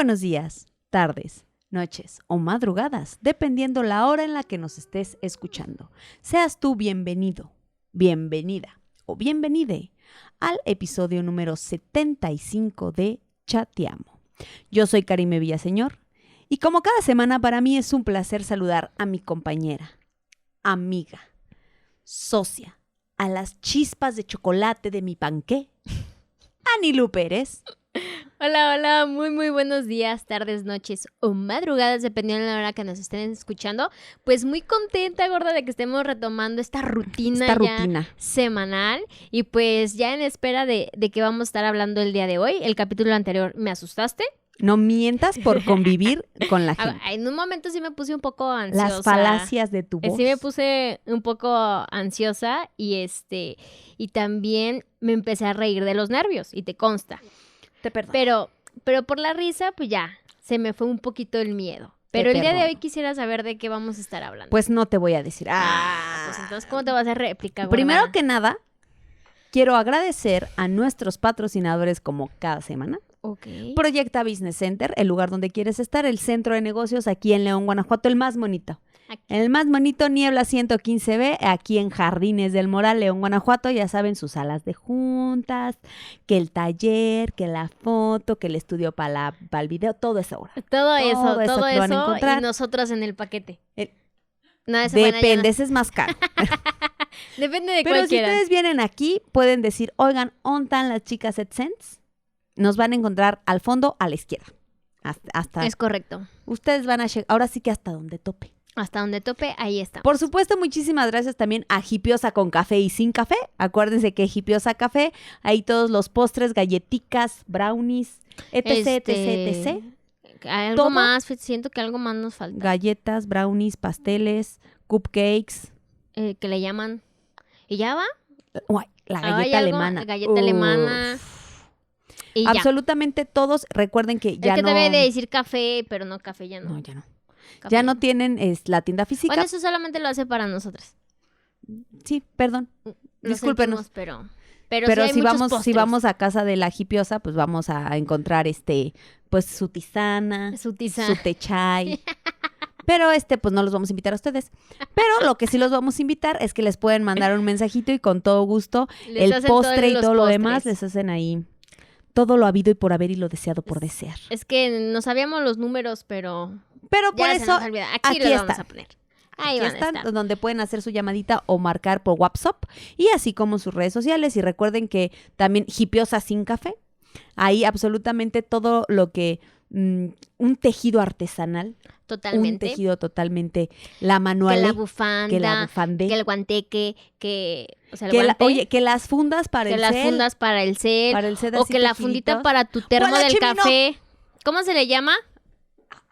buenos días, tardes, noches o madrugadas, dependiendo la hora en la que nos estés escuchando. Seas tú bienvenido, bienvenida o bienvenide al episodio número 75 de Chateamo. Yo soy Karime Villaseñor y como cada semana para mí es un placer saludar a mi compañera, amiga, socia, a las chispas de chocolate de mi panqué, Anilú Pérez. Hola, muy buenos días, tardes, noches o madrugadas, dependiendo de la hora que nos estén escuchando. Pues muy contenta, gorda, de que estemos retomando esta rutina semanal. Y pues ya en espera de que vamos a estar hablando el día de hoy. El capítulo anterior, ¿me asustaste? No mientas por convivir con la gente. En un momento sí me puse un poco ansiosa. Las falacias de tu voz. Sí me puse un poco ansiosa y también me empecé a reír de los nervios, y te consta. Te perdono. Pero por la risa, pues ya, se me fue un poquito el miedo. Pero el día de hoy quisiera saber de qué vamos a estar hablando. Pues no te voy a decir. Pues entonces, ¿cómo te vas a réplica, gorda? Primero que nada, quiero agradecer a nuestros patrocinadores como cada semana. Okay. Proyecta Business Center, el lugar donde quieres estar, el centro de negocios aquí en León, Guanajuato, el más bonito. El más bonito, Niebla 115B, aquí en Jardines del Moral, León, Guanajuato. Ya saben, sus salas de juntas, que el taller, que la foto, que el estudio para el video, todo eso ahora. Todo eso van a encontrar. Y nosotros en el paquete. Depende, ese es más caro. Depende de Pero cualquiera. si ustedes vienen aquí, pueden decir, oigan, ¿dónde están las chicas AdSense? Nos van a encontrar al fondo, a la izquierda. Hasta es correcto. Ustedes van a llegar, ahora sí que hasta donde tope. Hasta donde tope, ahí está. Por supuesto, muchísimas gracias también a Hipiosa con café y sin café. Acuérdense que Hipiosa Café, ahí todos los postres, galletitas, brownies, etc. Algo ¿Todo? más, siento que algo más nos falta. Galletas, brownies, pasteles, cupcakes. Que le llaman. ¿Y ya va? Uy, la galleta alemana. Galleta alemana. Y absolutamente todos, recuerden que ya no... Es que debe de decir café, pero no, café ya no. No, ya no. Café. Ya no tienen la tienda física. Bueno, eso solamente lo hace para nosotros. Sí, perdón. Discúlpenos. Pero si vamos a casa de la Hipiosa, pues vamos a encontrar pues su tisana, su té chai. Pero pues no los vamos a invitar a ustedes. Pero lo que sí los vamos a invitar es que les pueden mandar un mensajito y con todo gusto el postre y todo lo demás les hacen ahí todo lo habido y por haber y lo deseado por desear. Es que no sabíamos los números, pero por eso aquí los vamos a poner. Ahí aquí están, donde pueden hacer su llamadita o marcar por WhatsApp y así como sus redes sociales. Y recuerden que también Hipiosa sin café. Ahí absolutamente todo lo que un tejido artesanal. Totalmente. Un tejido totalmente la manual. Que la bufanda. Que el guanteque. Que las fundas para el cel. Que las fundas para el cel. O que la fundita para tu termo del café. ¿Cómo se le llama?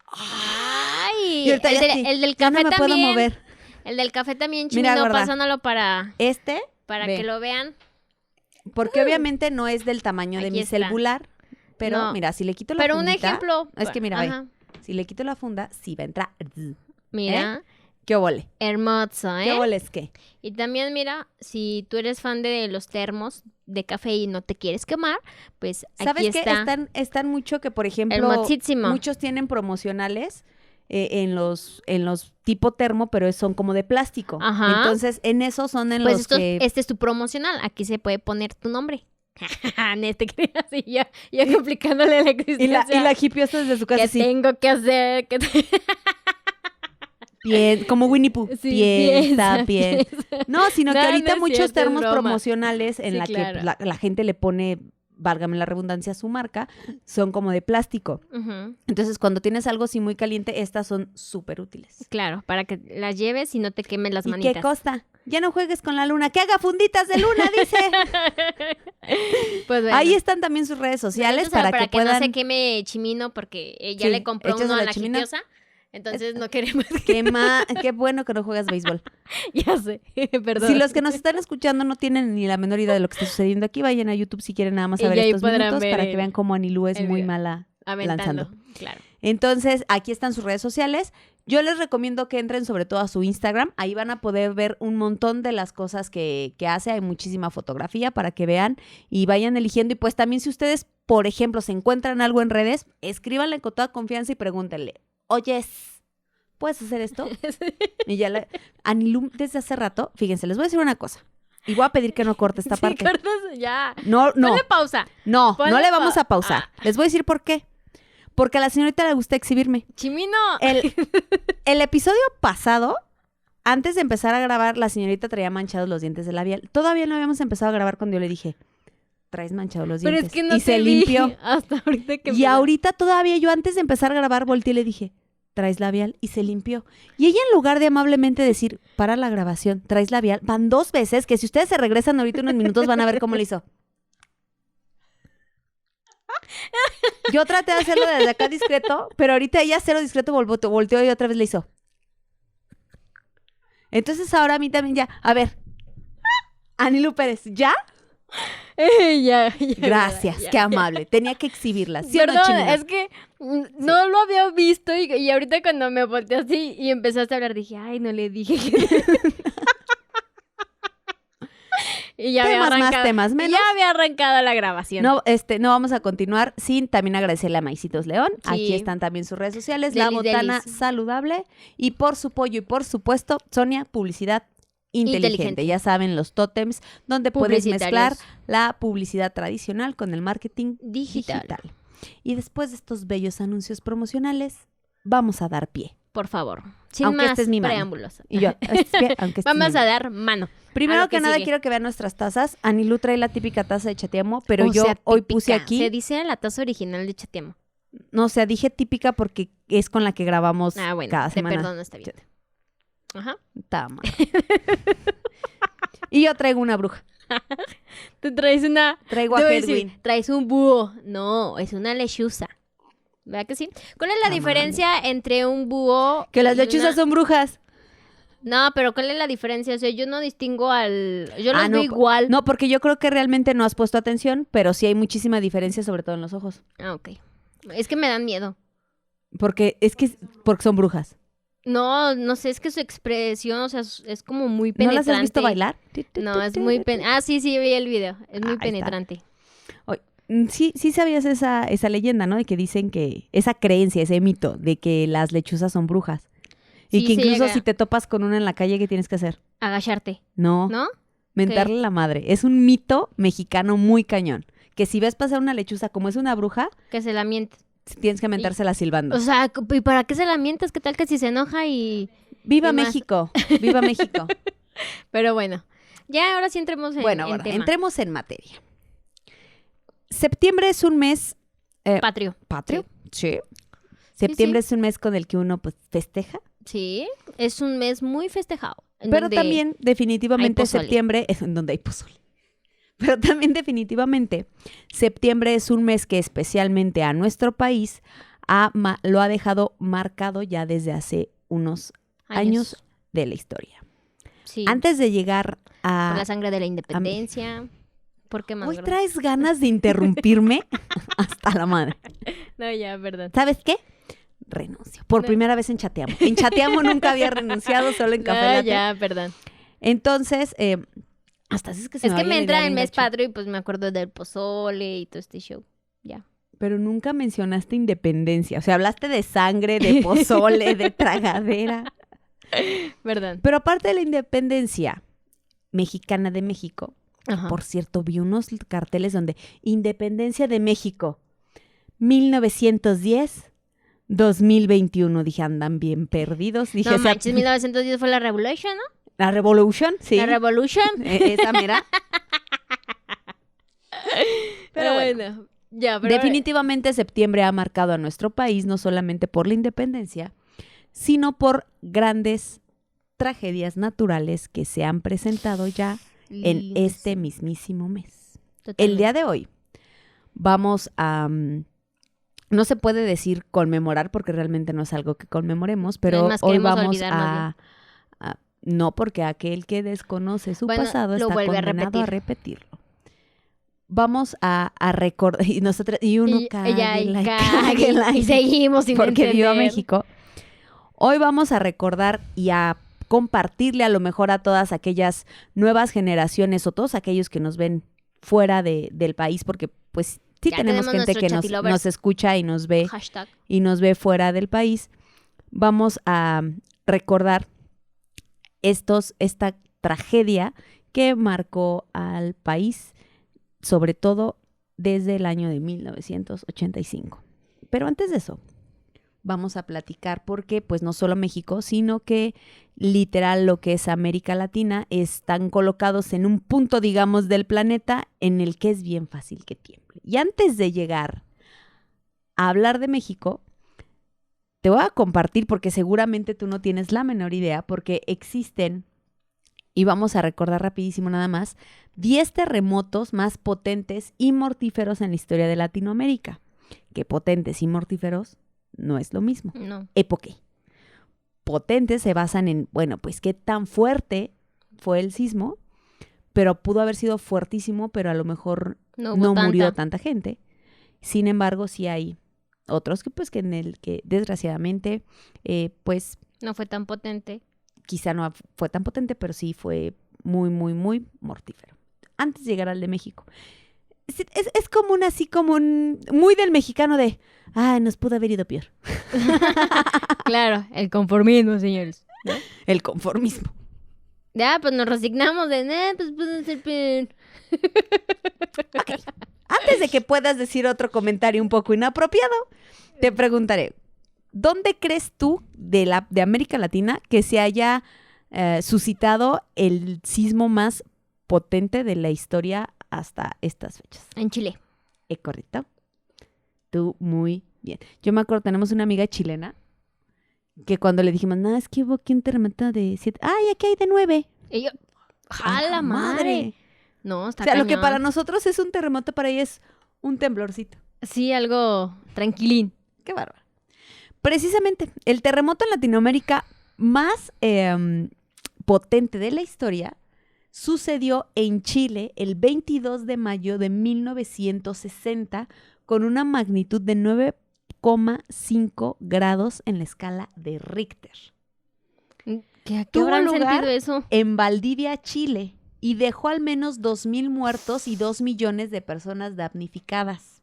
Ay, el del café no me también. Puedo mover. El del café también, Chimino, pasándolo para que lo vean. Porque obviamente no es del tamaño de mi celular. Pero no. Mira, si le quito la fundita. Pero un ejemplo. Es que mira, ve. Si le quito la funda, sí va a entrar. Mira. ¿Qué óvole? Hermoso, ¿eh? ¿Qué óvole es qué? Y también, mira, si tú eres fan de los termos de café y no te quieres quemar, pues aquí está. ¿Sabes qué? Están mucho que, por ejemplo, muchos tienen promocionales en los tipo termo, pero son como de plástico. Ajá. Entonces, en esos son en los que... Este es tu promocional. Aquí se puede poner tu nombre. Así ya complicándole la existencia. Y la Hipiosa desde su casa así. ¿Qué tengo que hacer? Como Winnie Pooh. Sí, piensa. No, sino que ahorita no muchos cierto, termos promocionales en claro. que la gente le pone, válgame la redundancia, su marca, son como de plástico. Uh-huh. Entonces, cuando tienes algo así muy caliente, estas son súper útiles. Claro, para que las lleves y no te quemen las ¿Y manitas. qué costa? Ya no juegues con la luna, que haga funditas de luna, dice. Pues bueno. Ahí están también sus redes sociales para que puedan... no se queme Chimino, porque ella le compró uno a la Hipiosa. Entonces no queremos Qué bueno que no juegas béisbol. Ya sé, perdón. Si los que nos están escuchando no tienen ni la menor idea de lo que está sucediendo aquí, vayan a YouTube si quieren nada más a ver estos minutos para que vean cómo Anilú es muy mala lanzando. Claro. Entonces, aquí están sus redes sociales. Yo les recomiendo que entren sobre todo a su Instagram. Ahí van a poder ver un montón de las cosas que hace. Hay muchísima fotografía para que vean y vayan eligiendo. Y pues también si ustedes, por ejemplo, se encuentran algo en redes, escríbanle con toda confianza y pregúntenle, oye, ¿puedes hacer esto? Y ya Anilú, desde hace rato, fíjense, les voy a decir una cosa. Y voy a pedir que no corte esta parte. Cortas ya. No. Ponle pausa. No le vamos a pausar. Les voy a decir por qué. Porque a la señorita le gusta exhibirme. Chimino. El episodio pasado, antes de empezar a grabar, la señorita traía manchados los dientes de labial. Todavía no habíamos empezado a grabar cuando yo le dije, traes manchados los dientes. Pero es que no y te se limpió. Hasta ahorita que Y ahorita todavía yo antes de empezar a grabar volteé y le dije, traes labial, y se limpió. Y ella, en lugar de amablemente decir, para la grabación, traes labial, van 2 veces, que si ustedes se regresan ahorita unos minutos van a ver cómo le hizo. Yo traté de hacerlo desde acá discreto, pero ahorita ella cero discreto volteó y otra vez le hizo. Entonces ahora a mí también ya, a ver, Anilú Pérez, ¿ya? Ya, Gracias, qué amable. Tenía que exhibirla. ¿Sí Perdón, o no, Chimino? es que no lo había visto y ahorita cuando me volteé así y empezaste a hablar dije, ay, no le dije que... Y ya temas había arrancado, más, temas menos. Ya había arrancado la grabación. No vamos a continuar sin también agradecerle a Maicitos León. Sí. Aquí están también sus redes sociales, La Botana Saludable, y por su pollo y por supuesto, Sonia, Publicidad Inteligente. Ya saben, los tótems donde puedes mezclar la publicidad tradicional con el marketing digital. Y después de estos bellos anuncios promocionales, vamos a dar pie. Por favor, sin aunque más este es mi preámbulos. Y yo, aunque vamos a dar mano. Primero que nada, quiero que vean nuestras tazas. Anilú trae la típica taza de Chateamo, pero yo hoy puse aquí... Se dice la taza original de Chateamo. No, o sea, dije típica porque es con la que grabamos cada semana. Perdón, está bien. Ajá. Está mal. Y yo traigo una bruja. Tú traes una... Traigo a Hedwig. Traes un búho. No, es una lechuza. ¿Verdad que sí? ¿Cuál es la diferencia entre un búho... Que las lechuzas son brujas. No, pero ¿cuál es la diferencia? O sea, yo no distingo yo los veo igual. No, porque yo creo que realmente no has puesto atención, pero sí hay muchísima diferencia, sobre todo en los ojos. Ah, ok. Es que me dan miedo. Porque son brujas. No sé, es que su expresión, o sea, es como muy penetrante. ¿No las has visto bailar? No, es muy sí, vi el video. Es muy penetrante. Sí sabías esa leyenda, ¿no? De que dicen que esa creencia, ese mito de que las lechuzas son brujas. Y que incluso si te topas con una en la calle, ¿qué tienes que hacer? Agacharte. ¿No? Mentarle la madre. Es un mito mexicano muy cañón. Que si ves pasar una lechuza como es una bruja... Que se la mientes. Tienes que mentársela silbando. O sea, ¿y para qué se la mientes? ¿Qué tal que si se enoja y... ¡Viva México! ¡Viva México! Pero bueno, ya ahora sí entremos en tema. Entremos en materia. Septiembre es un mes... Patrio. Sí. Septiembre es un mes con el que uno pues festeja. Sí, es un mes muy festejado. Pero también definitivamente septiembre es en donde hay pozole. Pero también definitivamente septiembre es un mes que especialmente a nuestro país lo ha dejado marcado ya desde hace unos años de la historia. Sí. Antes de llegar a... Por la sangre de la independencia. ¿Por qué más? Hoy traes ganas de interrumpirme hasta la madre. No, ya, verdad. ¿Sabes qué? Renuncio. Por primera vez en Chateamo. En Chateamo nunca había renunciado, solo en Café Latte. Ya, perdón. Entonces, hasta es que me entra el mes patrio y pues me acuerdo del pozole y todo este show. Ya. Pero nunca mencionaste independencia. O sea, hablaste de sangre, de pozole, de tragadera. Perdón. Pero aparte de la independencia mexicana de México, por cierto, vi unos carteles donde Independencia de México, 1910... 2021, dije, andan bien perdidos. Dije, no manches, 1910 fue la Revolution, ¿no? ¿La Revolution? Sí. ¿La Revolution? Esa mera. Pero bueno, ya, definitivamente septiembre ha marcado a nuestro país, no solamente por la independencia, sino por grandes tragedias naturales que se han presentado ya en este mismísimo mes. Totalmente. El día de hoy vamos a... No se puede decir conmemorar porque realmente no es algo que conmemoremos, pero hoy vamos no, porque aquel que desconoce su pasado está condenado a repetirlo. vamos a recordar, y nosotros, y uno cáguela, y seguimos sin porque entender. viva México. Hoy vamos a recordar y a compartirle a lo mejor a todas aquellas nuevas generaciones o todos aquellos que nos ven fuera del país, porque pues sí tenemos gente que nos escucha y nos ve fuera del país. Vamos a recordar esta tragedia que marcó al país, sobre todo desde el año de 1985. Pero antes de eso, vamos a platicar porque pues no solo México, sino que literal lo que es América Latina están colocados en un punto, digamos, del planeta en el que es bien fácil que tiemble. Y antes de llegar a hablar de México, te voy a compartir porque seguramente tú no tienes la menor idea, porque existen, y vamos a recordar rapidísimo nada más, 10 terremotos más potentes y mortíferos en la historia de Latinoamérica. Que potentes y mortíferos no es lo mismo. No. Époque. Potentes se basan en, bueno, pues qué tan fuerte fue el sismo, pero pudo haber sido fuertísimo, pero a lo mejor no murió tanta gente. Sin embargo, sí hay otros que pues que en el que desgraciadamente pues no fue tan potente. Quizá no fue tan potente, pero sí fue muy, muy, muy mortífero. Antes de llegar al de México. Es como muy del mexicano de, nos pudo haber ido peor. Claro, el conformismo, señores, ¿no? El conformismo. Ya, pues nos resignamos de, pues puede ser peor. Okay. Antes de que puedas decir otro comentario un poco inapropiado, te preguntaré, ¿dónde crees tú de América Latina que se haya suscitado el sismo más potente de la historia hasta estas fechas? En Chile. Correcto. Tú muy bien. Yo me acuerdo, tenemos una amiga chilena que cuando le dijimos, es que hubo aquí un terremoto de 7. ¡Ay, aquí hay de 9! Y yo, ¡jala madre! No, está cañón. Lo que para nosotros es un terremoto, para ella es un temblorcito. Sí, algo tranquilín. Qué bárbaro. Precisamente, el terremoto en Latinoamérica más potente de la historia sucedió en Chile el 22 de mayo de 1960 con una magnitud de 9,5 grados en la escala de Richter. ¿Qué habrán sentido eso? En Valdivia, Chile, y dejó al menos 2,000 muertos y 2 millones de personas damnificadas.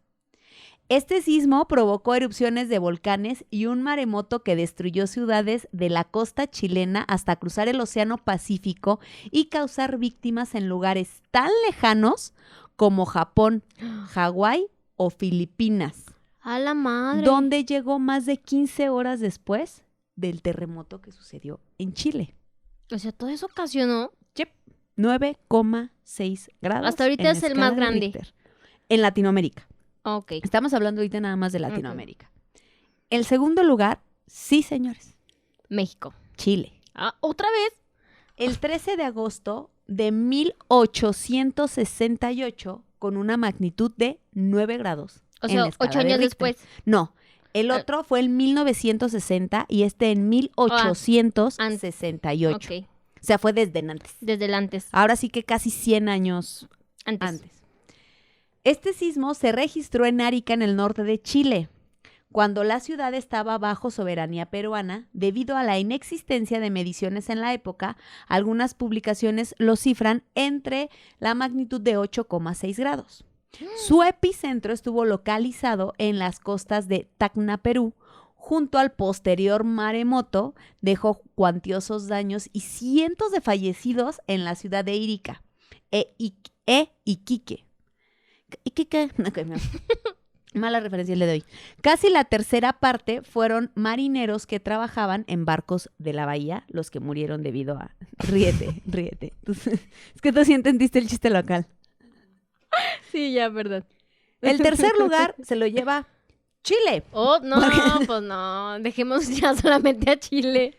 Este sismo provocó erupciones de volcanes y un maremoto que destruyó ciudades de la costa chilena hasta cruzar el Océano Pacífico y causar víctimas en lugares tan lejanos como Japón, Hawái o Filipinas. ¡A la madre! Donde llegó más de 15 horas después del terremoto que sucedió en Chile. O sea, todo eso ocasionó... 9,6 grados. Hasta ahorita es el más grande. Richter, en Latinoamérica. Okay. Estamos hablando ahorita nada más de Latinoamérica. Okay. El segundo lugar, sí, señores. México. Chile. ¿Otra vez? El 13 de agosto de 1868, con una magnitud de 9 grados. O sea, 8 años después. No, el otro fue en 1960 y este en 1868. Okay. O sea, fue desde antes. Desde el antes. Ahora sí que casi 100 años antes. Este sismo se registró en Arica, en el norte de Chile, cuando la ciudad estaba bajo soberanía peruana. Debido a la inexistencia de mediciones en la época, algunas publicaciones lo cifran entre la magnitud de 8,6 grados. Su epicentro estuvo localizado en las costas de Tacna, Perú. Junto al posterior maremoto, dejó cuantiosos daños y cientos de fallecidos en la ciudad de Arica Iquique. Mala referencia le doy. Casi la tercera parte fueron marineros que trabajaban en barcos de la bahía, los que murieron debido a... Ríete. Es que tú sí entendiste el chiste local. Sí, ya, perdón. El tercer lugar se lo lleva Chile. Oh, no, pues no. Dejemos ya solamente a Chile.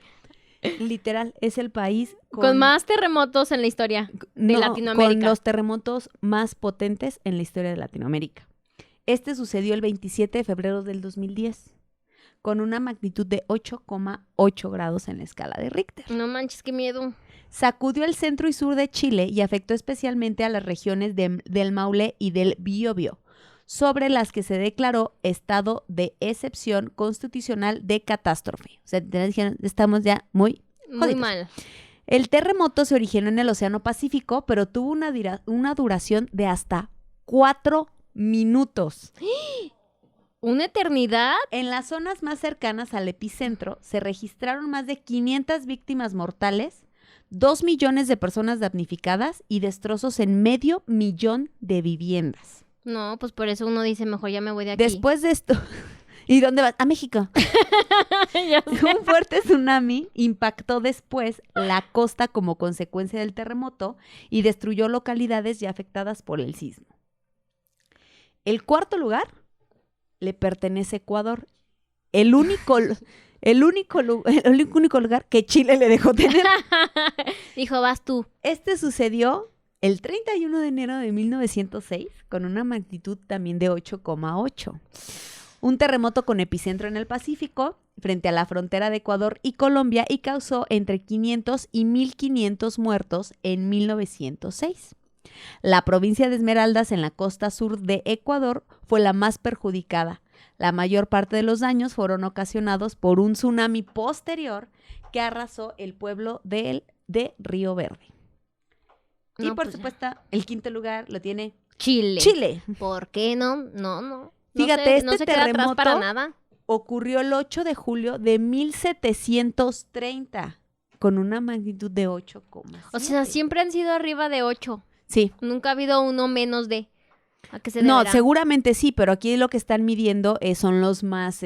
Literal, es el país con más terremotos en la historia de Latinoamérica. Con los terremotos más potentes en la historia de Latinoamérica. Este sucedió el 27 de febrero del 2010, con una magnitud de 8,8 grados en la escala de Richter. No manches, qué miedo. Sacudió el centro y sur de Chile y afectó especialmente a las regiones del Maule y del Biobío, sobre las que se declaró estado de excepción constitucional de catástrofe. O sea, estamos ya muy jodidos. Mal. El terremoto se originó en el Océano Pacífico, pero tuvo una duración de hasta 4 minutos. ¿Una eternidad? En las zonas más cercanas al epicentro se registraron más de 500 víctimas mortales, 2 millones de personas damnificadas y destrozos en 500,000 de viviendas. No, pues por eso uno dice, mejor ya me voy de aquí. Después de esto... ¿Y dónde vas? A México. Un fuerte tsunami impactó después la costa como consecuencia del terremoto y destruyó localidades ya afectadas por el sismo. El cuarto lugar le pertenece a Ecuador, el único lugar que Chile le dejó tener. Dijo, vas tú. Este sucedió el 31 de enero de 1906 con una magnitud también de 8,8. Un terremoto con epicentro en el Pacífico, frente a la frontera de Ecuador y Colombia, y causó entre 500 y 1,500 muertos en 1906. La provincia de Esmeraldas, en la costa sur de Ecuador, fue la más perjudicada. La mayor parte de los daños fueron ocasionados por un tsunami posterior que arrasó el pueblo de Río Verde. Y por supuesto, el quinto lugar lo tiene Chile. ¿Por qué no? No. Fíjate, no se queda atrás para nada. Ocurrió el 8 de julio de 1730 con una magnitud de 8,7. O sea, siempre han sido arriba de 8. Sí. Nunca ha habido uno menos de. ¿A qué se deberá? No, seguramente sí, pero aquí lo que están midiendo son los más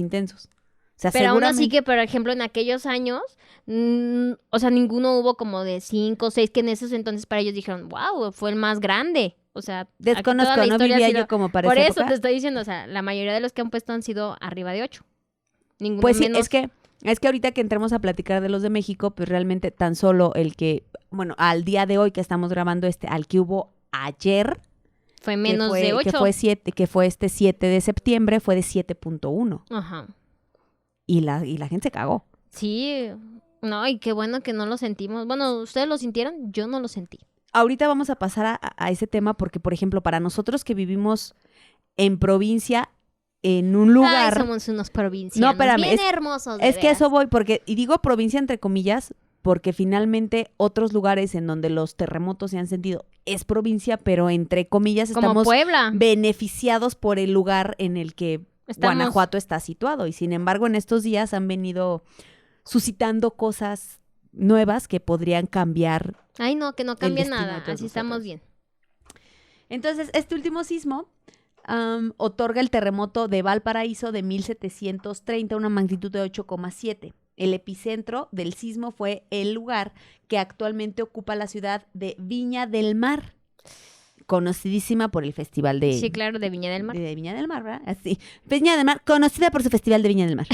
intensos. O sea, pero aún así que, por ejemplo, en aquellos años, o sea, ninguno hubo como de 5 o 6 que en esos entonces para ellos dijeron, wow, fue el más grande. O sea, desconozco, no vivía yo como para esa época. Por eso te estoy diciendo, o sea, la mayoría de los que han puesto han sido arriba de 8. Ninguno pues sí, menos. es que ahorita que entremos a platicar de los de México, pues realmente tan solo el que, bueno, al día de hoy que estamos grabando al que hubo ayer, fue menos de 8. Que fue este 7 de septiembre, fue de 7,1. Ajá. Y la gente se cagó. Sí, no, y qué bueno que no lo sentimos. Bueno, ¿ustedes lo sintieron? Yo no lo sentí. Ahorita vamos a pasar a ese tema porque, por ejemplo, para nosotros que vivimos en provincia, en un lugar... Ay, somos unos provincianos bien hermosos. Es que eso voy, porque, y digo provincia entre comillas, porque finalmente otros lugares en donde los terremotos se han sentido es provincia, pero entre comillas como estamos Puebla, beneficiados por el lugar en el que Guanajuato está situado. Y sin embargo, en estos días han venido suscitando cosas nuevas que podrían cambiar. Ay, no, que no cambie nada, así estamos bien. Entonces, este último sismo otorga el terremoto de Valparaíso de 1730, una magnitud de 8,7. El epicentro del sismo fue el lugar que actualmente ocupa la ciudad de Viña del Mar, conocidísima por el festival de... Sí, claro, de Viña del Mar. De Viña del Mar, ¿verdad? Así. Viña del Mar, conocida por su festival de Viña del Mar.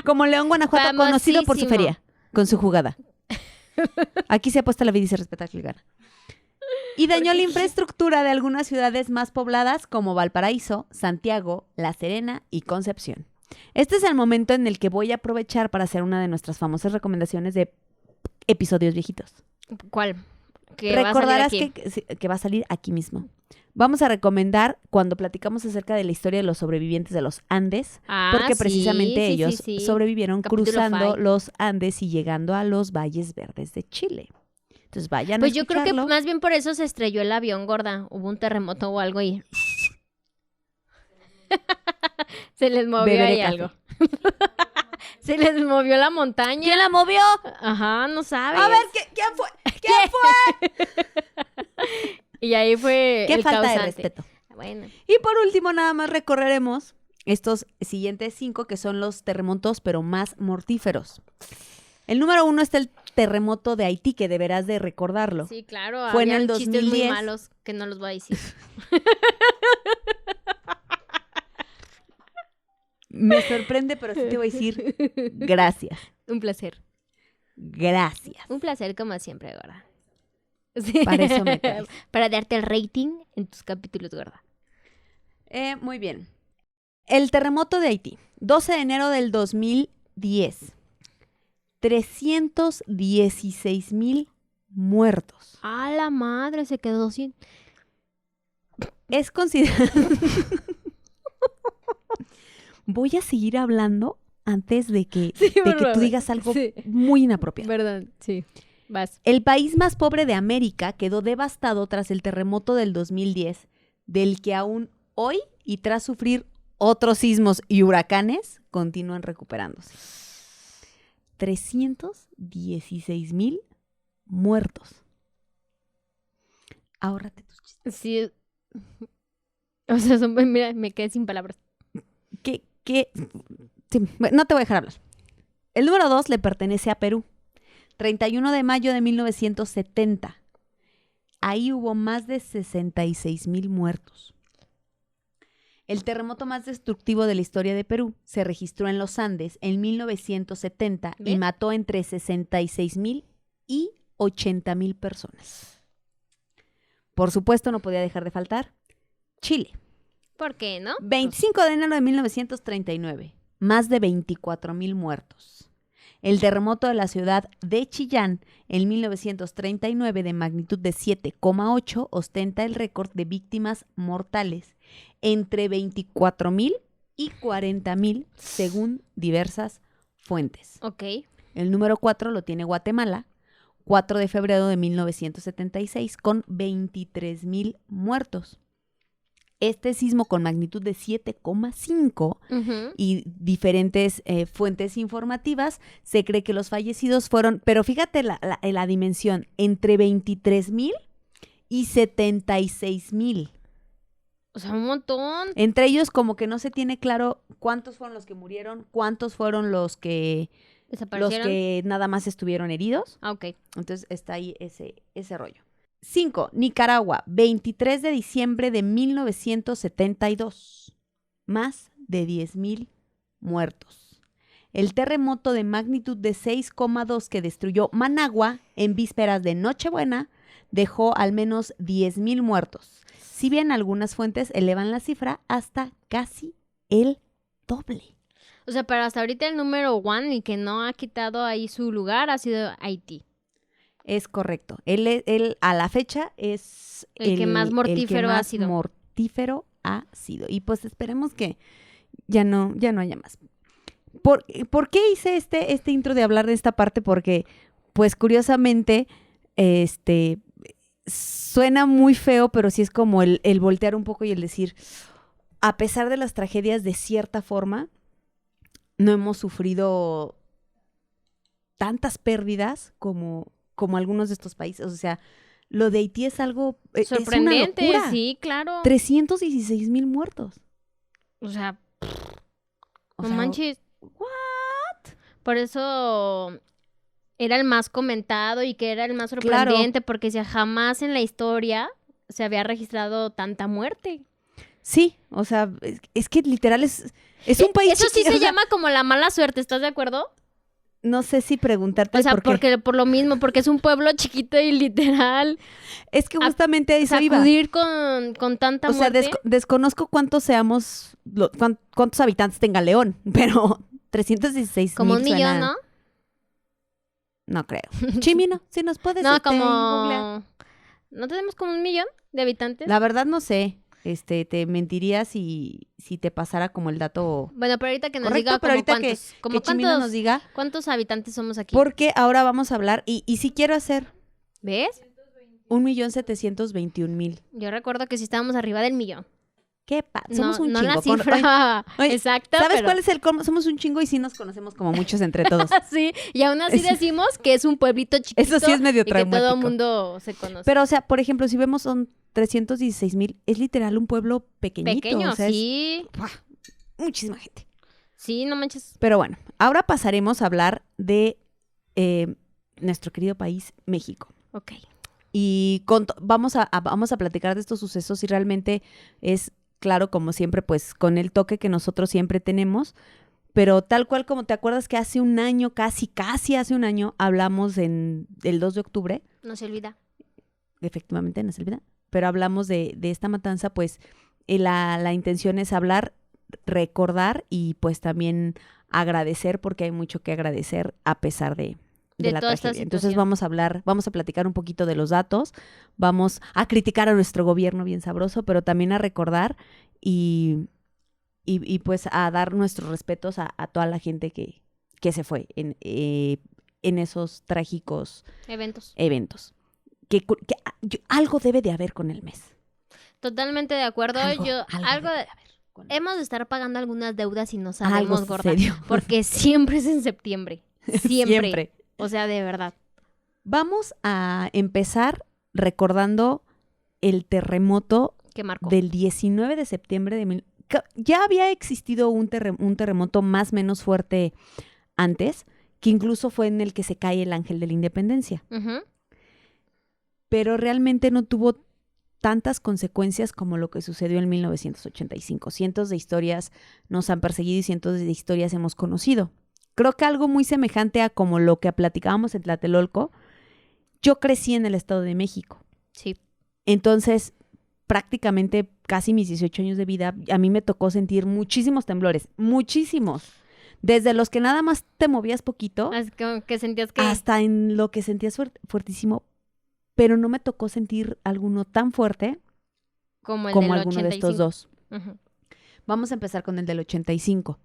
Como León, Guanajuato, conocido por su feria, con su jugada. Aquí se ha puesto la vida y se respeta que gana. Y dañó la infraestructura de algunas ciudades más pobladas como Valparaíso, Santiago, La Serena y Concepción. Este es el momento en el que voy a aprovechar para hacer una de nuestras famosas recomendaciones de episodios viejitos. ¿Cuál? Recordarás que va a salir aquí mismo. Vamos a recomendar cuando platicamos acerca de la historia de los sobrevivientes de los Andes, porque precisamente ellos sobrevivieron Capítulo cruzando 5. Los Andes y llegando a los valles verdes de Chile. Entonces vayan a escucharlo. Pues yo creo que más bien por eso se estrelló el avión, gorda. Hubo un terremoto o algo y... se les movió ahí algo. Se les movió la montaña. ¿Quién la movió? Ajá, no sabes. A ver, ¿quién fue? ¿Quién fue? Y ahí fue Qué el falta causante. de respeto. Bueno. Y por último, nada más recorreremos estos siguientes 5 que son los terremotos, pero más mortíferos. El número 1 está el terremoto de Haití, que deberás de recordarlo. Sí, claro. Fue en el 2010. Chistes muy malos que no los voy a decir. Me sorprende, pero sí te voy a decir gracias. Un placer. Gracias. Un placer como siempre, gorda. Sí. Para eso me traes. Para darte el rating en tus capítulos, gorda. Muy bien. El terremoto de Haití, 12 de enero del 2010. 316,000 muertos. ¡A la madre! Se quedó sin... Es considerado... Voy a seguir hablando antes de que tú digas algo muy inapropiado. Verdad, sí. Vas. El país más pobre de América quedó devastado tras el terremoto del 2010, del que aún hoy, y tras sufrir otros sismos y huracanes, continúan recuperándose. 316,000 muertos. Ahórrate tus chistes. Sí. O sea, mira, me quedé sin palabras. ¿Qué? Sí, no te voy a dejar hablar. El número 2 le pertenece a Perú. 31 de mayo de 1970. Ahí hubo más de 66,000 muertos. El terremoto más destructivo de la historia de Perú se registró en los Andes en 1970 y mató entre 66,000 y 80,000 personas. Por supuesto, no podía dejar de faltar Chile. ¿Por qué, no? 25 de enero de 1939. Más de 24,000 muertos. El terremoto de la ciudad de Chillán en 1939 de magnitud de 7,8 ostenta el récord de víctimas mortales, entre 24,000 y 40,000 según diversas fuentes. Ok. El número 4 lo tiene Guatemala, 4 de febrero de 1976, con 23,000 muertos. Este sismo con magnitud de 7,5 y diferentes fuentes informativas, se cree que los fallecidos fueron, pero fíjate la dimensión, entre 23,000 y 76,000. O sea, un montón. Entre ellos como que no se tiene claro cuántos fueron los que murieron, cuántos fueron los que nada más estuvieron heridos. Ah, ok. Entonces está ahí ese rollo. 5. Nicaragua, 23 de diciembre de 1972. Más de 10,000 muertos. El terremoto de magnitud de 6,2 que destruyó Managua en vísperas de Nochebuena dejó al menos 10,000 muertos. Si bien algunas fuentes elevan la cifra hasta casi el doble. O sea, pero hasta ahorita el número 1 y que no ha quitado ahí su lugar ha sido Haití. Es correcto. Él a la fecha es el que más mortífero ha sido. Y pues esperemos que ya no haya más. ¿Por qué hice este intro de hablar de esta parte? Porque, pues curiosamente, suena muy feo, pero sí es como el voltear un poco y el decir, a pesar de las tragedias, de cierta forma, no hemos sufrido tantas pérdidas como algunos de estos países. O sea, lo de Haití es algo sorprendente, es una locura. Sí, claro. 316,000 muertos. O sea, no manches. ¿What? Por eso era el más comentado y que era el más sorprendente, claro. Porque jamás en la historia se había registrado tanta muerte. Sí, o sea, es que literal es un país eso sí se llama como la mala suerte, ¿estás de acuerdo? No sé si preguntarte o sea, por qué. Por lo mismo, porque es un pueblo chiquito y literal. Es que justamente a eso iba. Sacudir con tanta muerte. O sea, desconozco cuántos habitantes tenga León, pero 316,000 como 1 millón, ¿no? No creo. Chimino, si nos puedes googlear. ¿No tenemos como 1 millón de habitantes? La verdad no sé. Te mentiría si te pasara como el dato. Bueno, pero ahorita que nos correcto, diga pero ahorita como que Chimino nos diga cuántos habitantes somos aquí. Porque ahora vamos a hablar y sí quiero hacer. ¿Ves? 1,721,000. Yo recuerdo que sí estábamos arriba del millón. ¿Qué Somos un no chingo. La cifra exacta. ¿Sabes cuál es el colmo? Somos un chingo y sí nos conocemos como muchos entre todos. Sí, y aún así decimos que es un pueblito chiquito. Eso sí es medio traumático. Y que todo el mundo se conoce. Pero, o sea, por ejemplo, si vemos son 316,000, es literal un pueblo pequeñito. Pequeño, o sea, sí. Muchísima gente. Sí, no manches. Pero bueno, ahora pasaremos a hablar de nuestro querido país, México. Ok. Y vamos a platicar de estos sucesos y realmente es claro, como siempre, pues con el toque que nosotros siempre tenemos, pero tal cual como te acuerdas que hace un año, casi hace un año, hablamos el 2 de octubre. No se olvida. Efectivamente, no se olvida. Pero hablamos de esta matanza, pues la intención es hablar recordar y pues también agradecer, porque hay mucho que agradecer a pesar de la tragedia. Entonces vamos a platicar un poquito de los datos, vamos a criticar a nuestro gobierno bien sabroso, pero también a recordar y pues a dar nuestros respetos a toda la gente que se fue en esos trágicos eventos. Que algo debe de haber con el mes. Totalmente de acuerdo. Algo debe de haber. Hemos de estar pagando algunas deudas y no sabemos, gorda. Serio. Porque siempre es en septiembre. Siempre. O sea, de verdad. Vamos a empezar recordando el terremoto que marcó del 19 de septiembre ya había existido un terremoto más o menos fuerte antes, que incluso fue en el que se cae el Ángel de la Independencia. Uh-huh. Pero realmente no tuvo tantas consecuencias como lo que sucedió en 1985. Cientos de historias nos han perseguido y cientos de historias hemos conocido. Creo que algo muy semejante a como lo que platicábamos en Tlatelolco. Yo crecí en el Estado de México. Sí. Entonces, prácticamente casi mis 18 años de vida, a mí me tocó sentir muchísimos temblores, muchísimos. Desde los que nada más te movías poquito, que sentías que... hasta en lo que sentías fuertísimo, pero no me tocó sentir alguno tan fuerte como alguno 85. de estos dos. Uh-huh. Vamos a empezar con el del 85.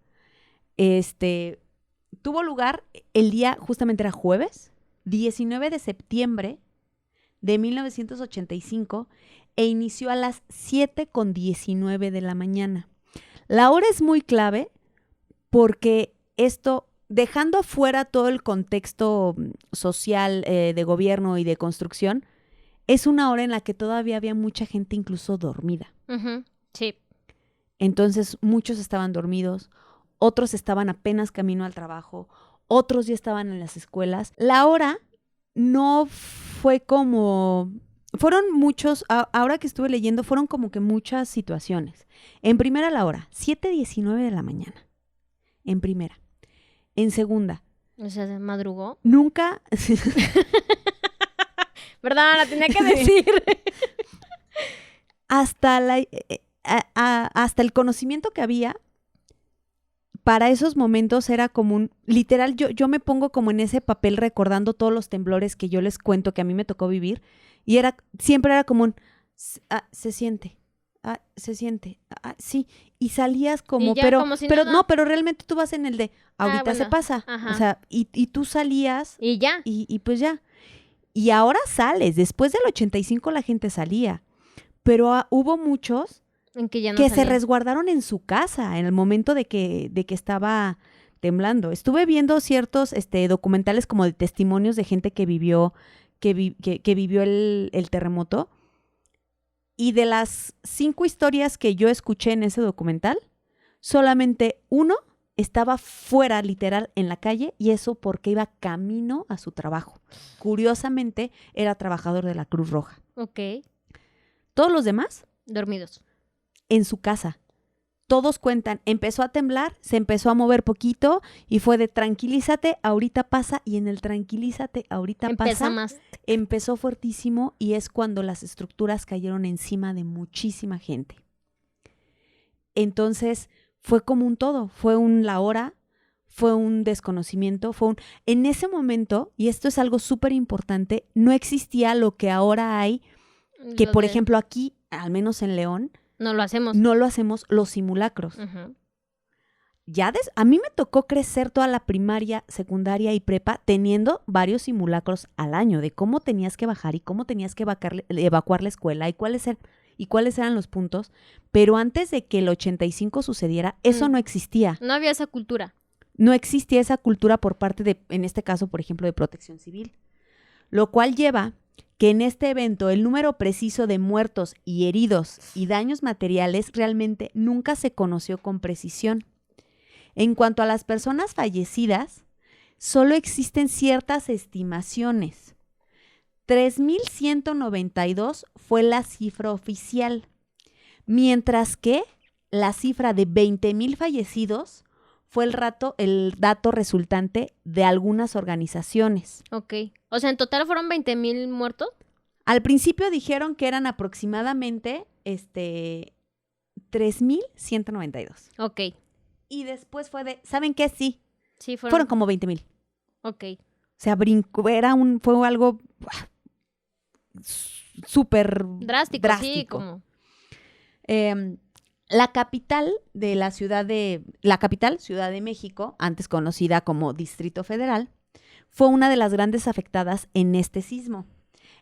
Tuvo lugar el día, justamente era jueves, 19 de septiembre de 1985, e inició a las 7:19 de la mañana. La hora es muy clave porque esto, dejando afuera todo el contexto social de gobierno y de construcción, es una hora en la que todavía había mucha gente incluso dormida. Uh-huh. Sí. Entonces muchos estaban dormidos, otros estaban apenas camino al trabajo, otros ya estaban en las escuelas. La hora no fue como... Fueron muchos, ahora que estuve leyendo, fueron como que muchas situaciones. En primera, la hora, 7:19 de la mañana. En primera. En segunda. O sea, ¿se madrugó? Nunca... Perdón, la tenía que decir. Hasta el conocimiento que había, para esos momentos era como literal, yo me pongo como en ese papel recordando todos los temblores que yo les cuento que a mí me tocó vivir, y siempre era como se siente, sí, y salías como, como si pero realmente tú vas en el de, ahorita bueno, se pasa, ajá. O sea, y tú salías. Y ya. Y pues ya. Y ahora sales, después del 85 la gente salía, pero hubo muchos que se resguardaron en su casa en el momento de que estaba temblando. Estuve viendo ciertos documentales como de testimonios de gente que vivió el terremoto, y de las 5 historias que yo escuché en ese documental, solamente uno estaba fuera, literal, en la calle, y eso porque iba camino a su trabajo. Curiosamente, era trabajador de la Cruz Roja. Ok. Todos los demás... dormidos. En su casa. Todos cuentan, empezó a temblar, se empezó a mover poquito, y fue de tranquilízate, ahorita pasa, y en el tranquilízate, ahorita pasa, más. Empezó fuertísimo, y es cuando las estructuras cayeron encima de muchísima gente. Entonces... fue como un todo, fue la hora, fue un desconocimiento, en ese momento, y esto es algo súper importante, no existía lo que ahora hay, que por ejemplo aquí, al menos en León, no lo hacemos los simulacros. Uh-huh. A mí me tocó crecer toda la primaria, secundaria y prepa teniendo varios simulacros al año, de cómo tenías que bajar y cómo tenías que evacuar la escuela y cuáles eran los puntos, pero antes de que el 85 sucediera, eso no existía. No había esa cultura. No existía esa cultura por parte de, en este caso, por ejemplo, de Protección Civil, lo cual lleva que en este evento el número preciso de muertos y heridos y daños materiales realmente nunca se conoció con precisión. En cuanto a las personas fallecidas, solo existen ciertas estimaciones. 3,192 fue la cifra oficial, mientras que la cifra de 20,000 fallecidos fue el dato resultante de algunas organizaciones. Ok. O sea, ¿en total fueron 20,000 muertos? Al principio dijeron que eran aproximadamente 3,192. Ok. Y después fue de, ¿saben qué? Sí. Sí, Fueron como 20,000. Ok. O sea, brincó, fue algo súper drástico. Sí, como... La capital, Ciudad de México, antes conocida como Distrito Federal, fue una de las grandes afectadas en este sismo.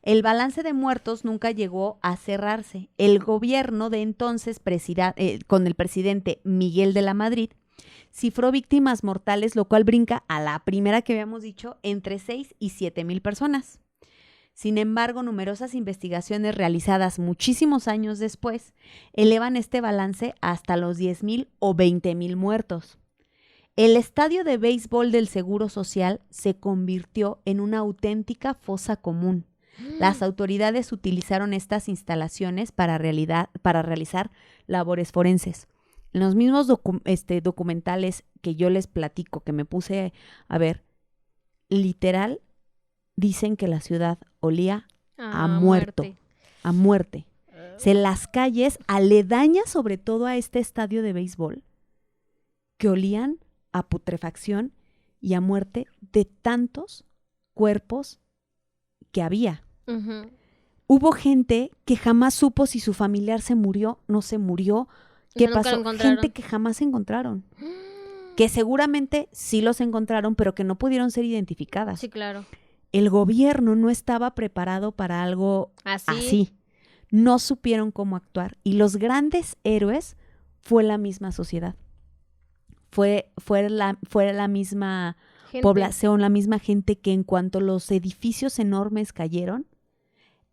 El balance de muertos nunca llegó a cerrarse. El gobierno de entonces, con el presidente Miguel de la Madrid, cifró víctimas mortales, lo cual brinca a la primera que habíamos dicho, entre 6 y 7,000 personas. Sin embargo, numerosas investigaciones realizadas muchísimos años después elevan este balance hasta los 10,000 o 20,000 muertos. El estadio de béisbol del Seguro Social se convirtió en una auténtica fosa común. Las autoridades utilizaron estas instalaciones para realizar labores forenses. En los mismos documentales que yo les platico, que me puse a ver, literal, dicen que la ciudad olía a muerte. Las calles aledañas, sobre todo a este estadio de béisbol, que olían a putrefacción y a muerte de tantos cuerpos que había. Uh-huh. Hubo gente que jamás supo si su familiar se murió, no se murió, qué pasó. Gente que jamás se encontraron. Que seguramente sí los encontraron, pero que no pudieron ser identificadas. Sí, claro. El gobierno no estaba preparado para algo así. No supieron cómo actuar. Y los grandes héroes fue la misma sociedad. Fue la misma población, la misma gente que en cuanto los edificios enormes cayeron,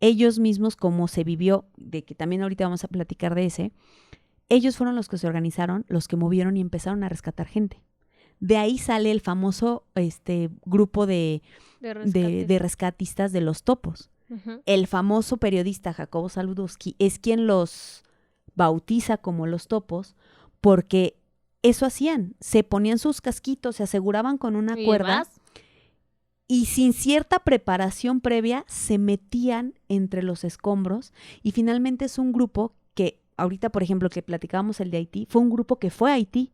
ellos mismos, como se vivió, de que también ahorita vamos a platicar de ese, ellos fueron los que se organizaron, los que movieron y empezaron a rescatar gente. De ahí sale el famoso grupo de rescatistas de los topos. Uh-huh. El famoso periodista Jacobo Saludowski es quien los bautiza como los topos, porque eso hacían, se ponían sus casquitos, se aseguraban con una cuerda y sin cierta preparación previa se metían entre los escombros, y finalmente es un grupo que, ahorita por ejemplo que platicábamos el de Haití, fue un grupo que fue a Haití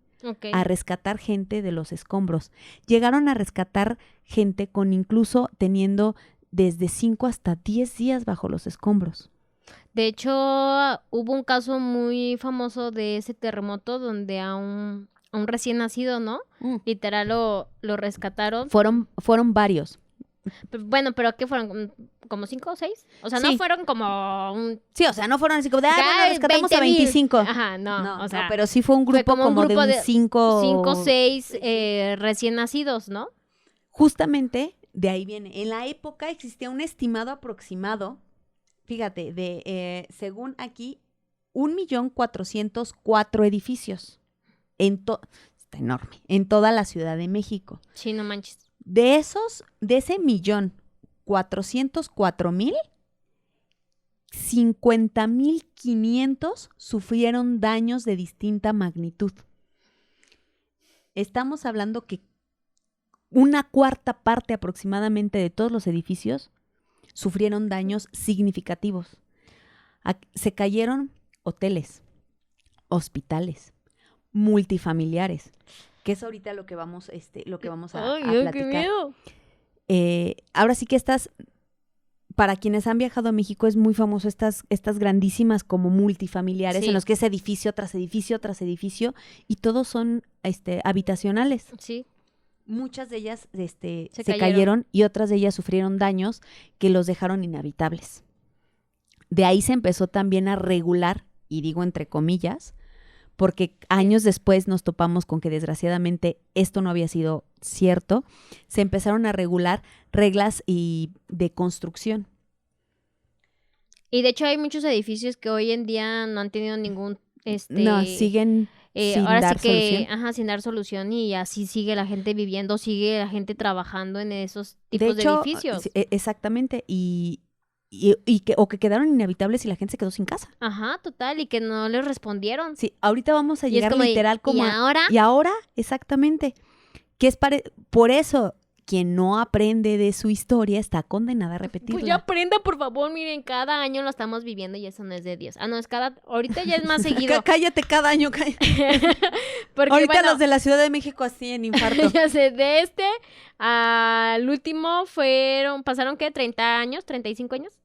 a rescatar gente de los escombros. Llegaron a rescatar gente con incluso teniendo desde 5 hasta 10 días bajo los escombros. De hecho, hubo un caso muy famoso de ese terremoto donde a un recién nacido, ¿no? Literal lo rescataron. Fueron varios. Bueno, pero ¿qué fueron? ¿Como 5 o 6? O sea, no fueron como un... Sí, o sea, no fueron así como de, bueno, rescatamos 20,000. A 25. Ajá, no, o sea... No, pero sí fue un grupo como de un 5... 5 o 6 recién nacidos, ¿no? Justamente de ahí viene. En la época existía un estimado aproximado, fíjate, de, según aquí, 1,404,000 edificios. Está enorme. En toda la Ciudad de México. Sí, no manches. De ese 1,404,000, 50,500 sufrieron daños de distinta magnitud. Estamos hablando que una cuarta parte aproximadamente de todos los edificios sufrieron daños significativos. Se cayeron hoteles, hospitales, multifamiliares, que es ahorita lo que vamos a platicar. ¡Qué miedo! Ahora sí que para quienes han viajado a México es muy famoso estas grandísimas como multifamiliares, en los que es edificio tras edificio tras edificio, y todos son habitacionales. Sí. Muchas de ellas se cayeron y otras de ellas sufrieron daños que los dejaron inhabitables. De ahí se empezó también a regular, y digo entre comillas, porque años después nos topamos con que desgraciadamente esto no había sido cierto. Se empezaron a regular reglas de construcción. Y de hecho hay muchos edificios que hoy en día no han tenido ningún... No, siguen sin dar solución. Sin dar solución, y así sigue la gente viviendo, sigue la gente trabajando en esos tipos de edificios. Exactamente, y que quedaron inhabitables y la gente se quedó sin casa. Ajá, total, y que no les respondieron. Sí, ahorita vamos a llegar literal como... ¿Y ahora? Y ahora, exactamente. Que es por eso, quien no aprende de su historia está condenada a repetirla. Pues ya aprenda, por favor, miren, cada año lo estamos viviendo y eso no es de Dios. No, es ahorita ya es más seguido. Cállate, cada año, Porque, ahorita los de la Ciudad de México así en infarto. Ya sé, de al último pasaron ¿qué? ¿30 años? ¿35 años?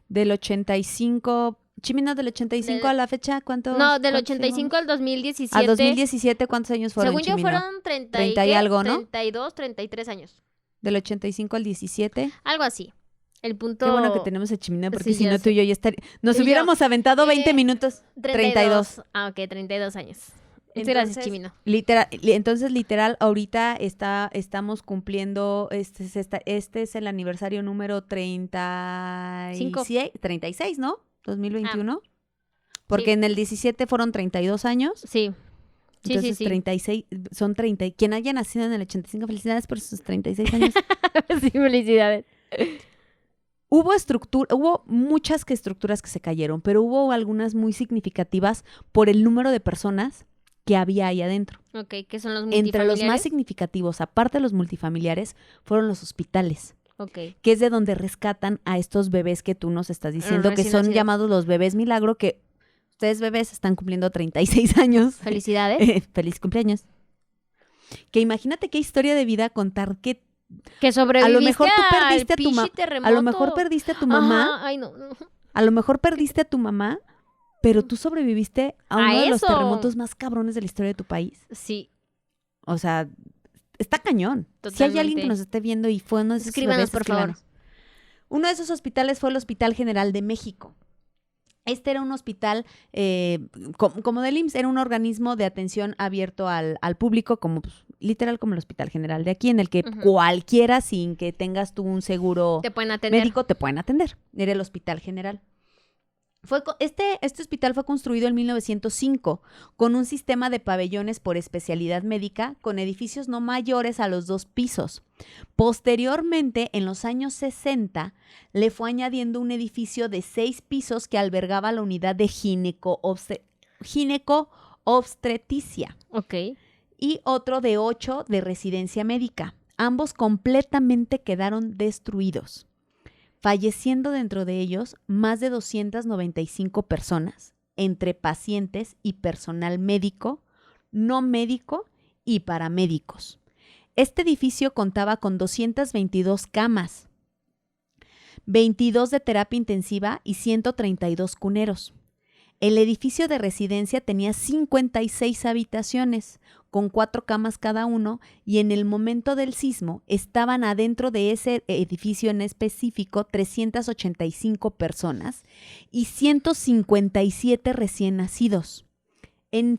Del 85... Chimino, del 85 a la fecha, ¿cuánto? No, del 85 al 2017. Al 2017, ¿cuántos años fueron, Según yo, Chimino? fueron 30 y algo, ¿no? 32, 33 años. Del 85 al 17. Algo así. El punto... Qué bueno que tenemos a Chimino, porque sí, si no tú y yo ya nos hubiéramos aventado 20 minutos. 32. Ok, 32 años. Muchas gracias, Chimino. Literal, ahorita estamos cumpliendo, este es el aniversario número 36, ¿no? 2021. Porque sí. en el 17 fueron 32 años. Sí. Entonces, sí. 36, son 30. Quien haya nacido en el 85, felicidades por sus 36 años. Sí, felicidades. Hubo muchas estructuras que se cayeron, pero hubo algunas muy significativas por el número de personas que había ahí adentro. Ok, ¿qué son los multifamiliares? Entre los más significativos, aparte de los multifamiliares, fueron los hospitales. Okay. Que es de donde rescatan a estos bebés que tú nos estás diciendo, que son llamados los bebés milagro, que ustedes bebés están cumpliendo 36 años. Felicidades. Feliz cumpleaños. Que imagínate qué historia de vida contar que sobreviviste a lo mejor tú perdiste a tu mamá. terremoto. A lo mejor perdiste a tu mamá. Ajá. Ay, no. A lo mejor perdiste a tu mamá, pero tú sobreviviste a uno de los terremotos más cabrones de la historia de tu país. Sí. O sea, está cañón. Totalmente. Si hay alguien que nos esté viendo y fue uno de esos escríbanos, por favor. Uno de esos hospitales fue el Hospital General de México. Este era un hospital, como del IMSS, era un organismo de atención abierto al público, como literal como el Hospital General de aquí, en el que cualquiera, sin que tengas tú un seguro médico, te pueden atender. Era el Hospital General. Este hospital fue construido en 1905 con un sistema de pabellones por especialidad médica con edificios no mayores a los 2 pisos. Posteriormente, en los años 60, le fue añadiendo un edificio de 6 pisos que albergaba la unidad de gineco-obstetricia. Ok. Y otro de 8 de residencia médica. Ambos completamente quedaron destruidos, falleciendo dentro de ellos más de 295 personas, entre pacientes y personal médico, no médico y paramédicos. Este edificio contaba con 222 camas, 22 de terapia intensiva y 132 cuneros. El edificio de residencia tenía 56 habitaciones, con 4 camas cada uno, y en el momento del sismo estaban adentro de ese edificio en específico 385 personas y 157 recién nacidos.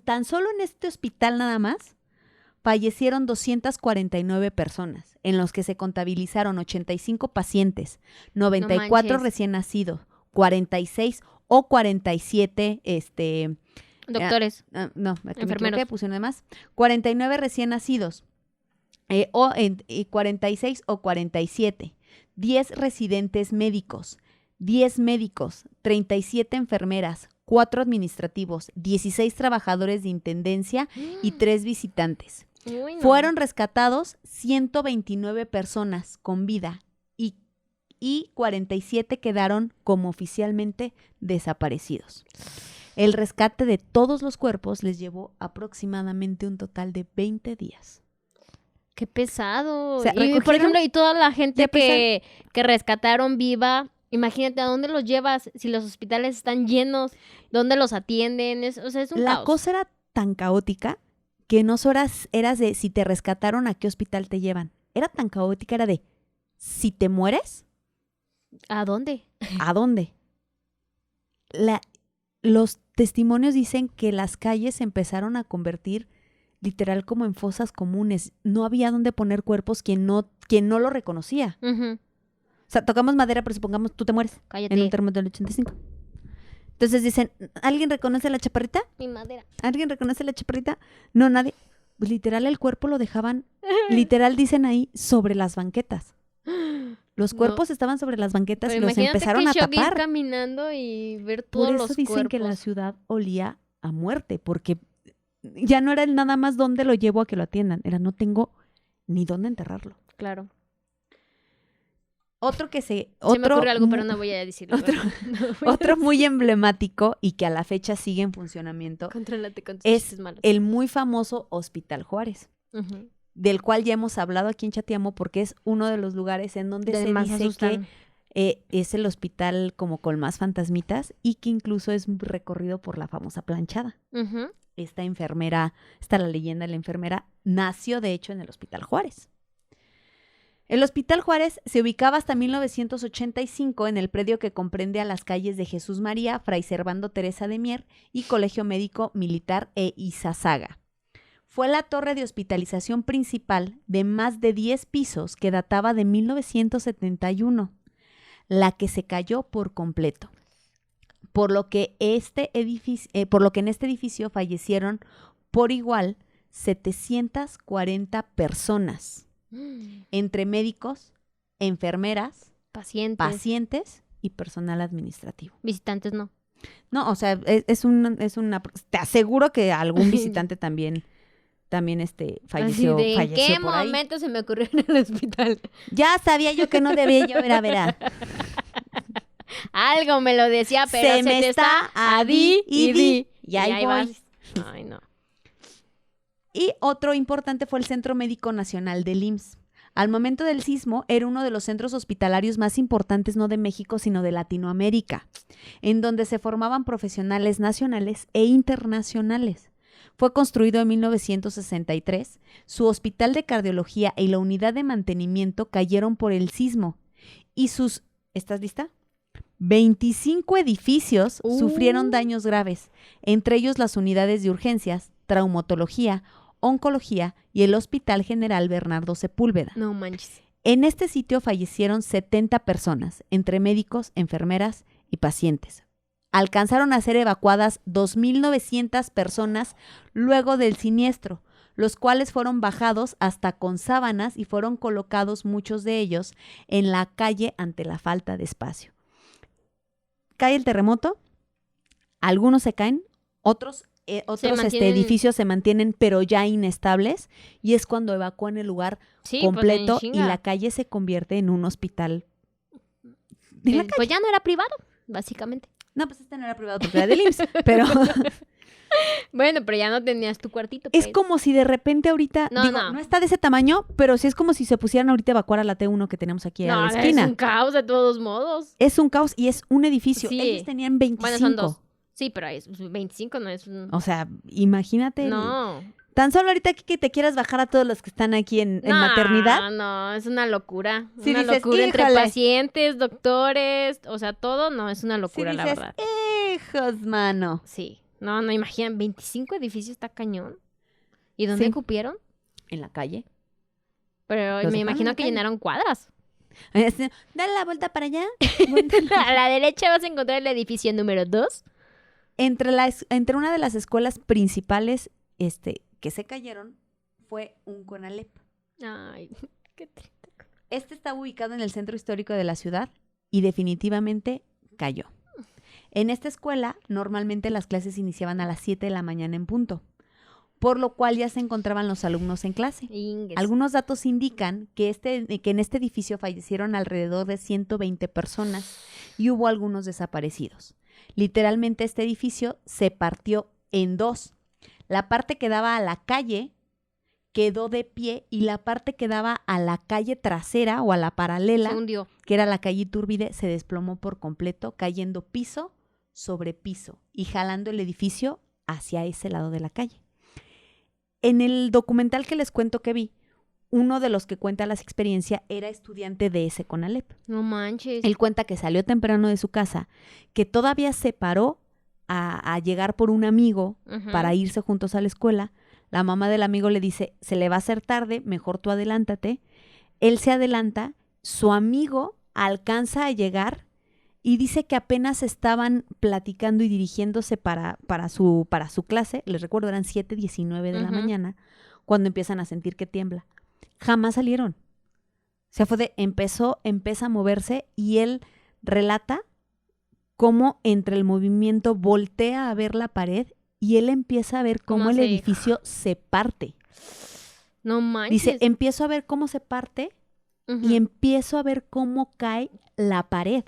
Tan solo en este hospital nada más fallecieron 249 personas, en los que se contabilizaron 85 pacientes, 94 recién nacidos, 46 o 47 doctores. Enfermeros. Me pusieron de más. 49 recién nacidos, 46 o 47. 10 residentes médicos, 10 médicos, 37 enfermeras, 4 administrativos, 16 trabajadores de intendencia y 3 visitantes. Uy, no. Fueron rescatados 129 personas con vida y 47 quedaron como oficialmente desaparecidos. El rescate de todos los cuerpos les llevó aproximadamente un total de 20 días. ¡Qué pesado! O sea, y, por ejemplo, y toda la gente que rescataron viva, imagínate, ¿a dónde los llevas? Si los hospitales están llenos, ¿dónde los atienden? Es un caos. La cosa era tan caótica que no solo eras de si te rescataron, ¿a qué hospital te llevan? Era tan caótica, era de si te mueres, ¿a dónde? ¿A dónde? Los testimonios dicen que las calles se empezaron a convertir literal como en fosas comunes. No había dónde poner cuerpos quien no lo reconocía. Uh-huh. O sea, tocamos madera, pero supongamos tú te mueres. Cállate. En un terremoto del 85. Entonces dicen, ¿alguien reconoce a la chaparrita? Mi madera. ¿Alguien reconoce a la chaparrita? No, nadie. Pues literal el cuerpo lo dejaban, literal dicen ahí, sobre las banquetas. Los cuerpos estaban sobre las banquetas. Pero y los empezaron a tapar. Ir caminando y ver todos los cuerpos. Por eso dicen que la ciudad olía a muerte, porque ya no era el nada más dónde lo llevo a que lo atiendan, era no tengo ni dónde enterrarlo. Claro. Otro que se me ocurrió algo, pero no voy a decirlo. Otro muy emblemático y que a la fecha sigue en funcionamiento. Contrólate con tus es el muy famoso Hospital Juárez, del cual ya hemos hablado aquí en Chateamo porque es uno de los lugares en donde se dice que es el hospital como con más fantasmitas y que incluso es recorrido por la famosa planchada. Esta enfermera, la leyenda de la enfermera, nació de hecho en el Hospital Juárez. El Hospital Juárez se ubicaba hasta 1985 en el predio que comprende a las calles de Jesús María, Fray Servando Teresa de Mier y Colegio Médico Militar e Izazaga. Fue la torre de hospitalización principal de más de 10 pisos que databa de 1971, la que se cayó por completo. Por lo que en este edificio fallecieron por igual 740 personas. Entre médicos, enfermeras, pacientes y personal administrativo. Visitantes no. No, o sea, es una... Te aseguro que algún visitante también falleció. ¿En qué momento se me ocurrió en el hospital? Ya sabía yo que no debía yo ver. Algo me lo decía, pero se me está a di. Y ahí voy. Ay, no. Y otro importante fue el Centro Médico Nacional del IMSS. Al momento del sismo, era uno de los centros hospitalarios más importantes no de México, sino de Latinoamérica, en donde se formaban profesionales nacionales e internacionales. Fue construido en 1963. Su hospital de cardiología y la unidad de mantenimiento cayeron por el sismo. Y sus... ¿Estás lista? 25 edificios sufrieron daños graves, entre ellos las unidades de urgencias, traumatología, oncología y el Hospital General Bernardo Sepúlveda. No manches. En este sitio fallecieron 70 personas, entre médicos, enfermeras y pacientes. Alcanzaron a ser evacuadas 2.900 personas luego del siniestro, los cuales fueron bajados hasta con sábanas y fueron colocados muchos de ellos en la calle ante la falta de espacio. Cae el terremoto, algunos se caen, otros edificios se mantienen pero ya inestables y es cuando evacúan el lugar completo y la calle se convierte en un hospital. Pues ya no era privado, básicamente. No, pues este no era privado porque era del IMSS, pero... Bueno, pero ya no tenías tu cuartito. Es como si de repente ahorita, no está de ese tamaño, pero sí es como si se pusieran ahorita a evacuar a la T1 que tenemos aquí a la esquina. Es un caos de todos modos. Es un caos y es un edificio. Sí. Ellos tenían 25. Bueno, son dos. Sí, pero 25 no es un... O sea, imagínate. No. Tan solo ahorita que te quieras bajar a todos los que están aquí en maternidad. No, es una locura. Sí, una dices, locura entre híjole. pacientes, doctores, o sea, todo, no, es una locura, Sí, la dices, verdad. hijos, mano. Sí. No, imaginen, 25 edificios está cañón. ¿Y dónde cupieron? En la calle. Pero me imagino que llenaron cuadras. Dale la vuelta para allá. A la derecha vas a encontrar el edificio número 2. Entre una de las escuelas principales que se cayeron fue un CONALEP. Ay, qué triste. Este estaba ubicado en el centro histórico de la ciudad y definitivamente cayó. En esta escuela, normalmente las clases iniciaban a las 7 de la mañana en punto, por lo cual ya se encontraban los alumnos en clase. Algunos datos indican que en este edificio fallecieron alrededor de 120 personas y hubo algunos desaparecidos. Literalmente este edificio se partió en dos. La parte que daba a la calle quedó de pie y la parte que daba a la calle trasera o a la paralela, se hundió, que era la calle Iturbide, se desplomó por completo, cayendo piso sobre piso y jalando el edificio hacia ese lado de la calle. En el documental que les cuento que vi, uno de los que cuenta las experiencias era estudiante de ese CONALEP. No manches. Él cuenta que salió temprano de su casa, que todavía se paró a llegar por un amigo para irse juntos a la escuela. La mamá del amigo le dice, se le va a hacer tarde, mejor tú adelántate. Él se adelanta, su amigo alcanza a llegar y dice que apenas estaban platicando y dirigiéndose para su clase, les recuerdo eran 7:19 de la mañana, cuando empiezan a sentir que tiembla. Jamás salieron. O sea, empieza a moverse y él relata cómo entre el movimiento voltea a ver la pared y él empieza a ver cómo el edificio se parte. No manches. Dice, empiezo a ver cómo se parte y empiezo a ver cómo cae la pared.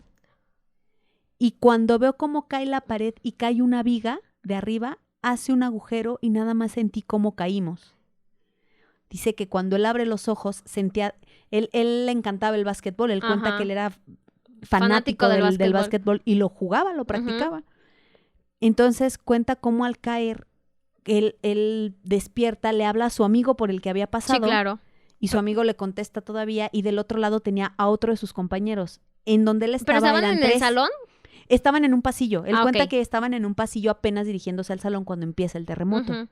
Y cuando veo cómo cae la pared y cae una viga de arriba, hace un agujero y nada más sentí cómo caímos. Dice que cuando él abre los ojos, sentía... Él le encantaba el básquetbol. Él cuenta que él era fanático del básquetbol y lo jugaba, lo practicaba. Entonces cuenta cómo al caer, él despierta, le habla a su amigo por el que había pasado. Sí, claro. Y su amigo le contesta todavía y del otro lado tenía a otro de sus compañeros. En donde él estaba. ¿Pero estaban en el salón? Estaban en un pasillo. Él cuenta que estaban en un pasillo apenas dirigiéndose al salón cuando empieza el terremoto.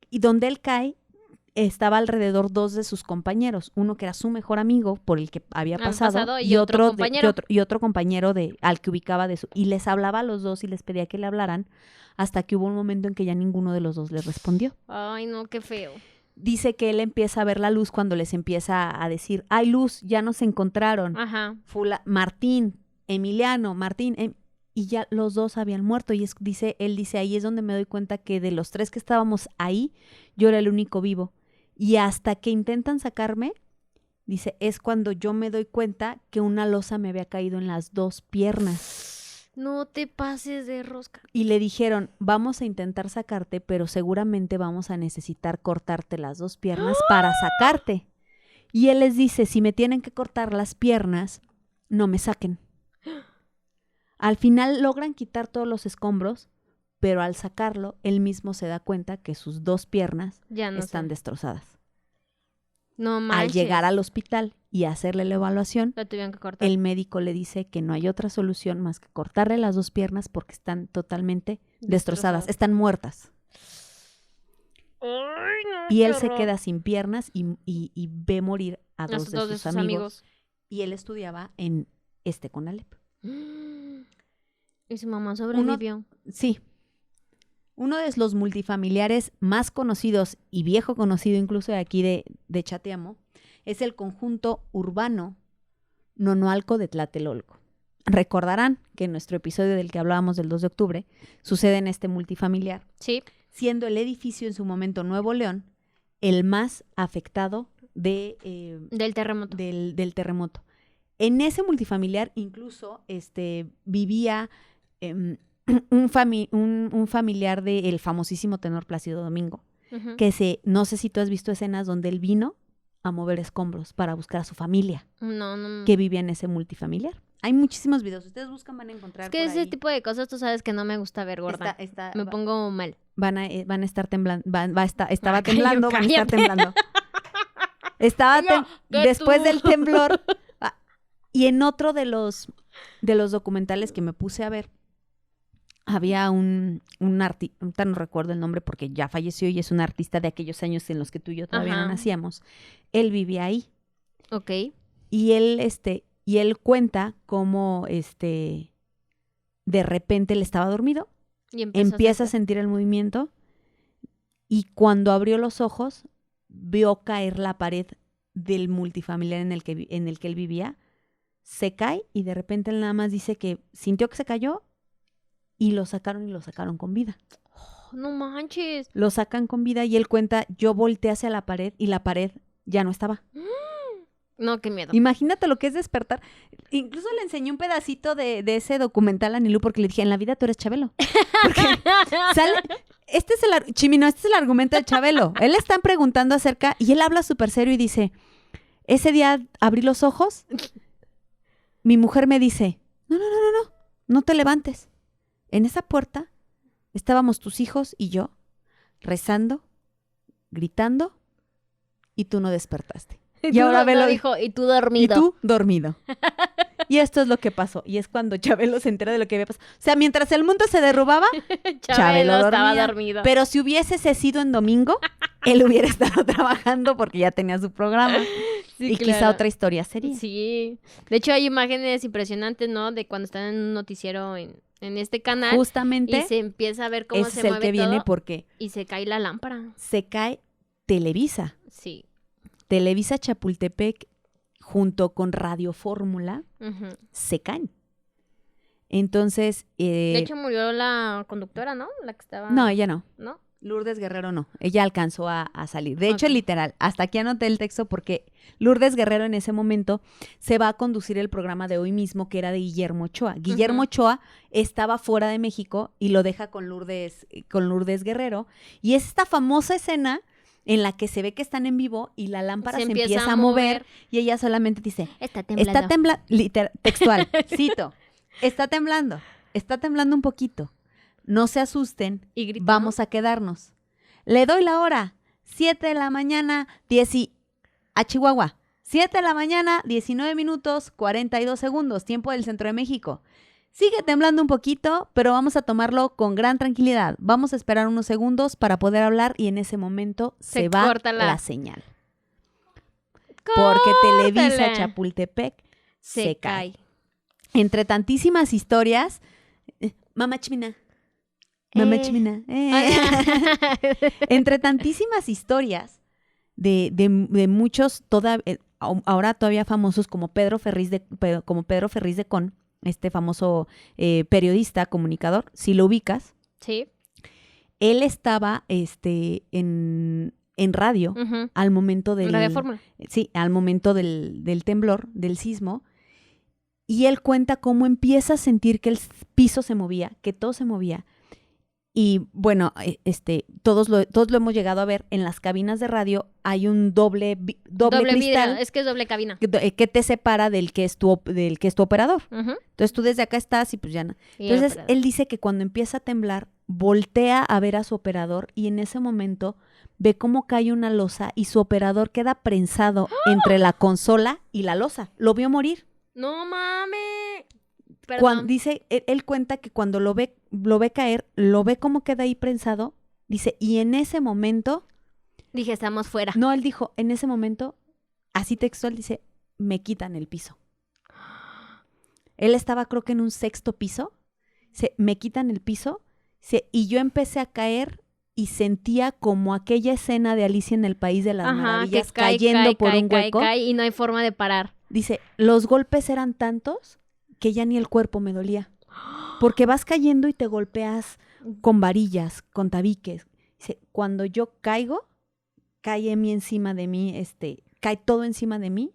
Y donde él cae, estaba alrededor 2 de sus compañeros. Uno que era su mejor amigo por el que había pasado y otro compañero. Y otro compañero al que ubicaba de su... Y les hablaba a los dos y les pedía que le hablaran hasta que hubo un momento en que ya ninguno de los dos les respondió. Ay, no, qué feo. Dice que él empieza a ver la luz cuando les empieza a decir, ¡ay, luz! Ya nos encontraron. Martín, Emiliano, Martín... Y ya los 2 habían muerto. Y él dice, ahí es donde me doy cuenta que de los 3 que estábamos ahí, yo era el único vivo. Y hasta que intentan sacarme, dice, es cuando yo me doy cuenta que una losa me había caído en las 2 piernas. No te pases de rosca. Y le dijeron, vamos a intentar sacarte, pero seguramente vamos a necesitar cortarte las 2 piernas para sacarte. Y él les dice, si me tienen que cortar las piernas, no me saquen. Al final logran quitar todos los escombros, pero al sacarlo, él mismo se da cuenta que sus 2 piernas están destrozadas. No manches. Al llegar al hospital y hacerle la evaluación, la tuvieron que cortar. El médico le dice que no hay otra solución más que cortarle las 2 piernas porque están totalmente destrozadas, están muertas. Ay, no, y él se queda sin piernas y ve morir a 2 de sus amigos. Y él estudiaba en Conalep. ¿Y su mamá sobrevivió? Sí. Uno de los multifamiliares más conocidos y viejo conocido incluso de aquí de Chateamo es el conjunto urbano Nonoalco de Tlatelolco. Recordarán que en nuestro episodio del que hablábamos del 2 de octubre sucede en este multifamiliar. Sí. Siendo el edificio en su momento Nuevo León el más afectado del terremoto. Del terremoto. En ese multifamiliar incluso vivía un familiar del famosísimo tenor Plácido Domingo, que no sé si tú has visto escenas donde él vino a mover escombros para buscar a su familia, que vivía en ese multifamiliar. Hay muchísimos videos, ustedes buscan, van a encontrar. Es que ese tipo de cosas tú sabes que no me gusta ver, gorda. Me pongo mal. Van a estar temblando, estaba temblando, van a estar temblando. Después del temblor. Y en otro de los documentales que me puse a ver, había un artista, no recuerdo el nombre porque ya falleció y es un artista de aquellos años en los que tú y yo todavía no nacíamos. Él vivía ahí. Ok. Y él cuenta cómo de repente él estaba dormido, y empieza a sentir el movimiento y cuando abrió los ojos vio caer la pared del multifamiliar en el que él vivía. Se cae y de repente él nada más dice que sintió que se cayó y lo sacaron con vida. Oh, no manches. Lo sacan con vida y él cuenta, yo volteé hacia la pared y la pared ya no estaba. No, qué miedo. Imagínate lo que es despertar. Incluso le enseñé un pedacito de ese documental a Nilú porque le dije, en la vida tú eres Chabelo. Porque este es el argumento de Chabelo. Él le están preguntando acerca y él habla súper serio y dice, ese día abrí los ojos. Mi mujer me dice, no te levantes. En esa puerta estábamos tus hijos y yo rezando, gritando y tú no despertaste. Y ahora Velo dijo, y tú dormido. Y tú dormido. Y esto es lo que pasó. Y es cuando Chabelo se entera de lo que había pasado. O sea, mientras el mundo se derrumbaba, Chabelo estaba dormido. Pero si hubiese sido en domingo, él hubiera estado trabajando porque ya tenía su programa. Sí, y claro. Quizá otra historia sería. Sí. De hecho, hay imágenes impresionantes, ¿no? De cuando están en un noticiero en este canal. Justamente. Y se empieza a ver cómo se mueve todo. Es el que viene porque... Y se cae la lámpara. Se cae Televisa. Sí. Televisa Chapultepec junto con Radio Fórmula se caen. Entonces... de hecho, murió la conductora, ¿no? La que estaba... No, ella no. ¿No? Lourdes Guerrero no, ella alcanzó a salir. De hecho, literal, hasta aquí anoté el texto porque Lourdes Guerrero en ese momento se va a conducir el programa de hoy mismo, que era de Guillermo Ochoa. Guillermo Ochoa estaba fuera de México y lo deja con Lourdes Guerrero. Y es esta famosa escena en la que se ve que están en vivo y la lámpara se empieza a mover y ella solamente dice, está temblando, textual, cito, está temblando un poquito. No se asusten, y gritó, vamos a quedarnos. Le doy la hora, 7 de la mañana, a Chihuahua. 7 de la mañana, 19 minutos, 42 segundos, tiempo del centro de México. Sigue temblando un poquito, pero vamos a tomarlo con gran tranquilidad. Vamos a esperar unos segundos para poder hablar y en ese momento se va la señal. Porque Televisa Chapultepec se cae. Entre tantísimas historias, Mamá Chimina. Entre tantísimas historias de muchos ahora todavía famosos como Pedro Ferriz de Con, este famoso periodista, comunicador, si lo ubicas. Sí. Él estaba en radio al momento del Radio Fórmula. Sí, al momento del temblor, del sismo. Y él cuenta cómo empieza a sentir que el piso se movía, que todo se movía. Y bueno, todos lo hemos llegado a ver, en las cabinas de radio hay un doble cristal. Vidrio, es que es doble cabina. Que te separa del que es tu operador. Entonces tú desde acá estás y pues ya no. Entonces él dice que cuando empieza a temblar, voltea a ver a su operador y en ese momento ve cómo cae una losa y su operador queda prensado entre la consola y la losa. Lo vio morir. ¡No mames! Dice, él cuenta que cuando lo ve caer, lo ve cómo queda ahí prensado, dice, y en ese momento... Dije, estamos fuera. No, él dijo, en ese momento, así textual, dice, me quitan el piso. Él estaba creo que en un 6º piso, me quitan el piso, y yo empecé a caer y sentía como aquella escena de Alicia en el País de las Maravillas, que cae, cayendo por un hueco. Cae y no hay forma de parar. Dice, los golpes eran tantos que ya ni el cuerpo me dolía. Porque vas cayendo y te golpeas con varillas, con tabiques. Dice, cuando yo caigo, cae encima de mí, cae todo encima de mí.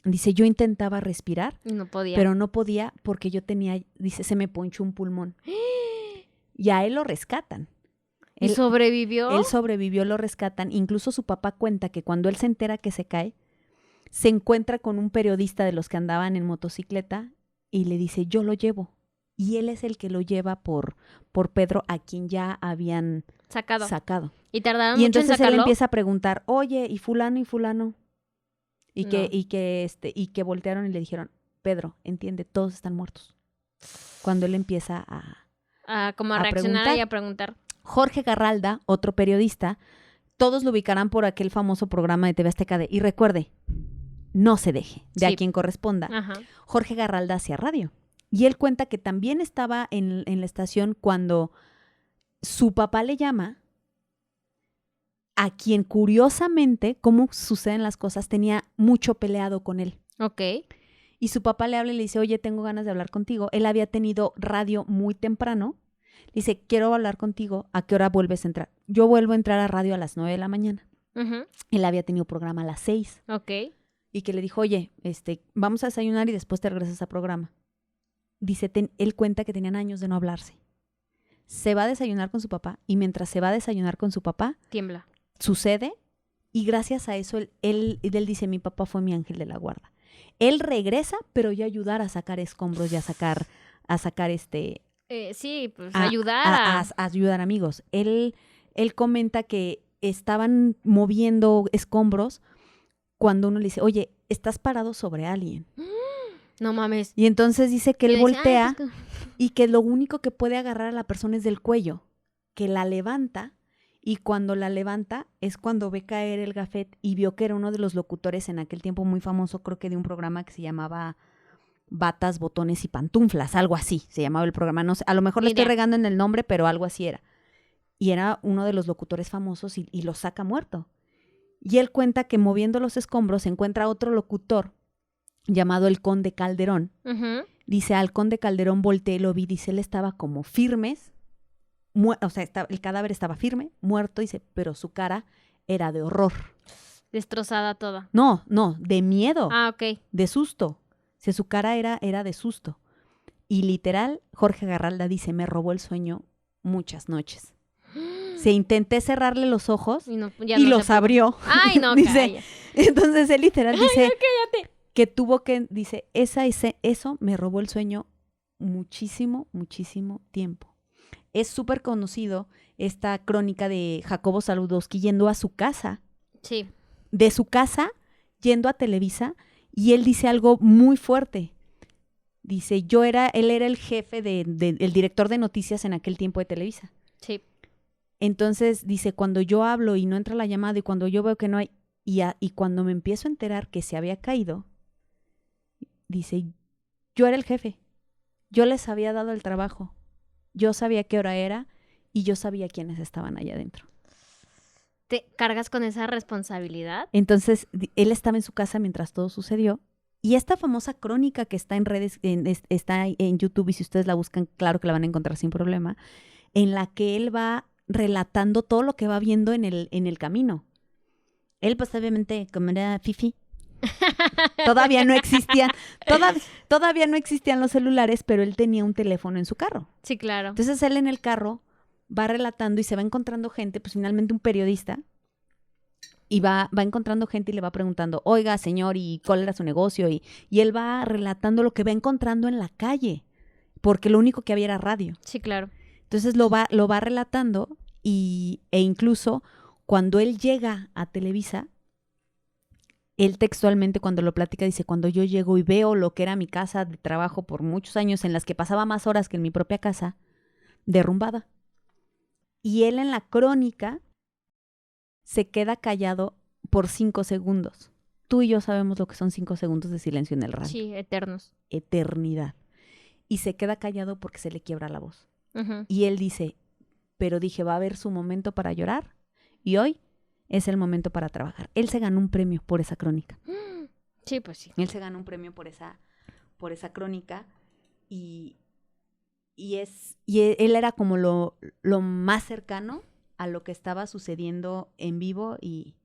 Dice, yo intentaba respirar, no podía. Pero no podía porque yo tenía, dice, se me ponchó un pulmón. Y a él lo rescatan. ¿Y sobrevivió? Él sobrevivió, lo rescatan. Incluso su papá cuenta que cuando él se entera que se cae, se encuentra con un periodista de los que andaban en motocicleta y le dice, yo lo llevo. Y él es el que lo lleva por Pedro, a quien ya habían sacado. ¿Y tardaron mucho en sacarlo? Y entonces él empieza a preguntar, oye, ¿y fulano y fulano? Y que voltearon y le dijeron, Pedro, entiende, todos están muertos. Cuando él empieza a reaccionar y a preguntar. Jorge Garralda, otro periodista, todos lo ubicarán por aquel famoso programa de TV Azteca y recuerde, no se deje, a quien corresponda. Ajá. Jorge Garralda hacía radio. Y él cuenta que también estaba en la estación cuando su papá le llama, a quien curiosamente, como suceden las cosas, tenía mucho peleado con él. Ok. Y su papá le habla y le dice, oye, tengo ganas de hablar contigo. Él había tenido radio muy temprano. Le dice, quiero hablar contigo. ¿A qué hora vuelves a entrar? Yo vuelvo a entrar a radio a las 9 de la mañana. Él había tenido programa a las 6. Ok. Y que le dijo, oye, vamos a desayunar y después te regresas a programa. Dice, él cuenta que tenían años de no hablarse. Se va a desayunar con su papá y mientras se va a desayunar con su papá, tiembla. Sucede y gracias a eso él dice, mi papá fue mi ángel de la guarda. Él regresa, pero ya ayudar a sacar escombros y a sacar sí, pues ayudar a ayudar amigos. Él comenta que estaban moviendo escombros cuando uno le dice, oye, estás parado sobre alguien. No mames. Y entonces dice que él voltea y que lo único que puede agarrar a la persona es del cuello, que la levanta y cuando la levanta es cuando ve caer el gafet y vio que era uno de los locutores en aquel tiempo muy famoso, creo que de un programa que se llamaba Batas, Botones y Pantuflas, algo así se llamaba el programa. No sé, a lo mejor le estoy regando en el nombre, pero algo así era. Y era uno de los locutores famosos y lo saca muerto. Y él cuenta que moviendo los escombros se encuentra otro locutor llamado el Conde Calderón. Dice, al Conde Calderón volteé, lo vi, dice, él estaba como firmes, o sea, el cadáver estaba firme, muerto, dice, pero su cara era de horror. Destrozada toda. No, de miedo. Ah, ok. De susto. O sea, su cara era de susto. Y literal, Jorge Garralda dice, me robó el sueño muchas noches. Se intenté cerrarle los ojos y los abrió. Ay, no, dice, entonces él literal dice, ay, no, cállate. Que tuvo que, dice, eso me robó el sueño muchísimo tiempo. Es súper conocido esta crónica de Jacobo Saludowski yendo a su casa. Sí. De su casa, yendo a Televisa, y él dice algo muy fuerte. Dice, él era el jefe el director de noticias en aquel tiempo de Televisa. Sí. Entonces, dice, cuando yo hablo y no entra la llamada y cuando yo veo que no hay, y cuando me empiezo a enterar que se había caído, dice, yo era el jefe. Yo les había dado el trabajo. Yo sabía qué hora era y yo sabía quiénes estaban allá adentro. ¿Te cargas con esa responsabilidad? Entonces, él estaba en su casa mientras todo sucedió. Y esta famosa crónica que está en redes, está en YouTube, y si ustedes la buscan, claro que la van a encontrar sin problema, en la que él va relatando todo lo que va viendo en el camino. Él, pues, obviamente, como era fifi, todavía no existían los celulares, pero él tenía un teléfono en su carro. Sí, claro. Entonces él en el carro va relatando y se va encontrando gente, pues finalmente un periodista, y va encontrando gente y le va preguntando, oiga, señor, ¿y cuál era su negocio? Y él va relatando lo que va encontrando en la calle, porque lo único que había era radio. Sí, claro. Entonces lo va relatando e incluso cuando él llega a Televisa, él textualmente cuando lo platica dice, cuando yo llego y veo lo que era mi casa de trabajo por muchos años, en las que pasaba más horas que en mi propia casa, derrumbada. Y él en la crónica se queda callado por 5 segundos. Tú y yo sabemos lo que son 5 segundos de silencio en el radio. Sí, eternos. Eternidad. Y se queda callado porque se le quiebra la voz. Uh-huh. Y él dice, pero dije, va a haber su momento para llorar y hoy es el momento para trabajar. Él se ganó un premio por esa crónica. Sí, pues sí. Él se ganó un premio por esa crónica y él era como lo más cercano a lo que estaba sucediendo en vivo y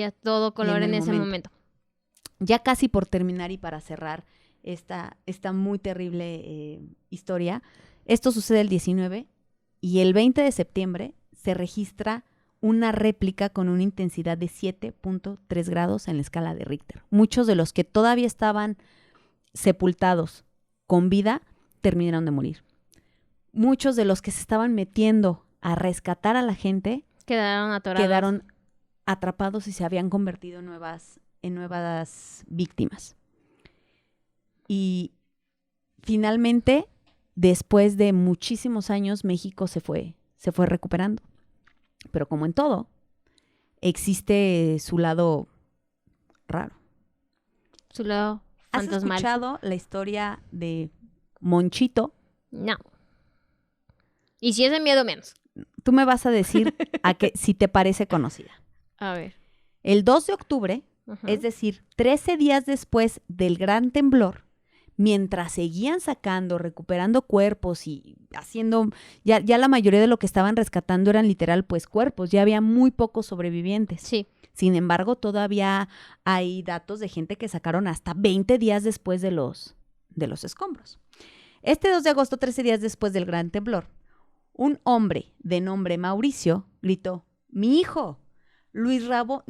a todo color en ese momento. Ya casi por terminar y para cerrar esta muy terrible historia, esto sucede el 19 y el 20 de septiembre se registra una réplica con una intensidad de 7.3 grados en la escala de Richter. Muchos de los que todavía estaban sepultados con vida terminaron de morir. Muchos de los que se estaban metiendo a rescatar a la gente quedaron atorados. Quedaron atrapados y se habían convertido en nuevas víctimas. Y finalmente, después de muchísimos años, México se fue recuperando. Pero como en todo, existe su lado raro. Su lado fantasmal. ¿Has escuchado la historia de Monchito? No. Y si es de miedo, menos. Tú me vas a decir si te parece conocida. A ver. El 2 de octubre, es decir, 13 días después del gran temblor, mientras seguían sacando, recuperando cuerpos y haciendo, ya la mayoría de lo que estaban rescatando eran literal pues cuerpos, ya había muy pocos sobrevivientes. Sí. Sin embargo, todavía hay datos de gente que sacaron hasta 20 días después de los escombros. Este 2 de agosto, 13 días después del gran temblor, un hombre de nombre Mauricio gritó, ¡mi hijo! Luis Ramón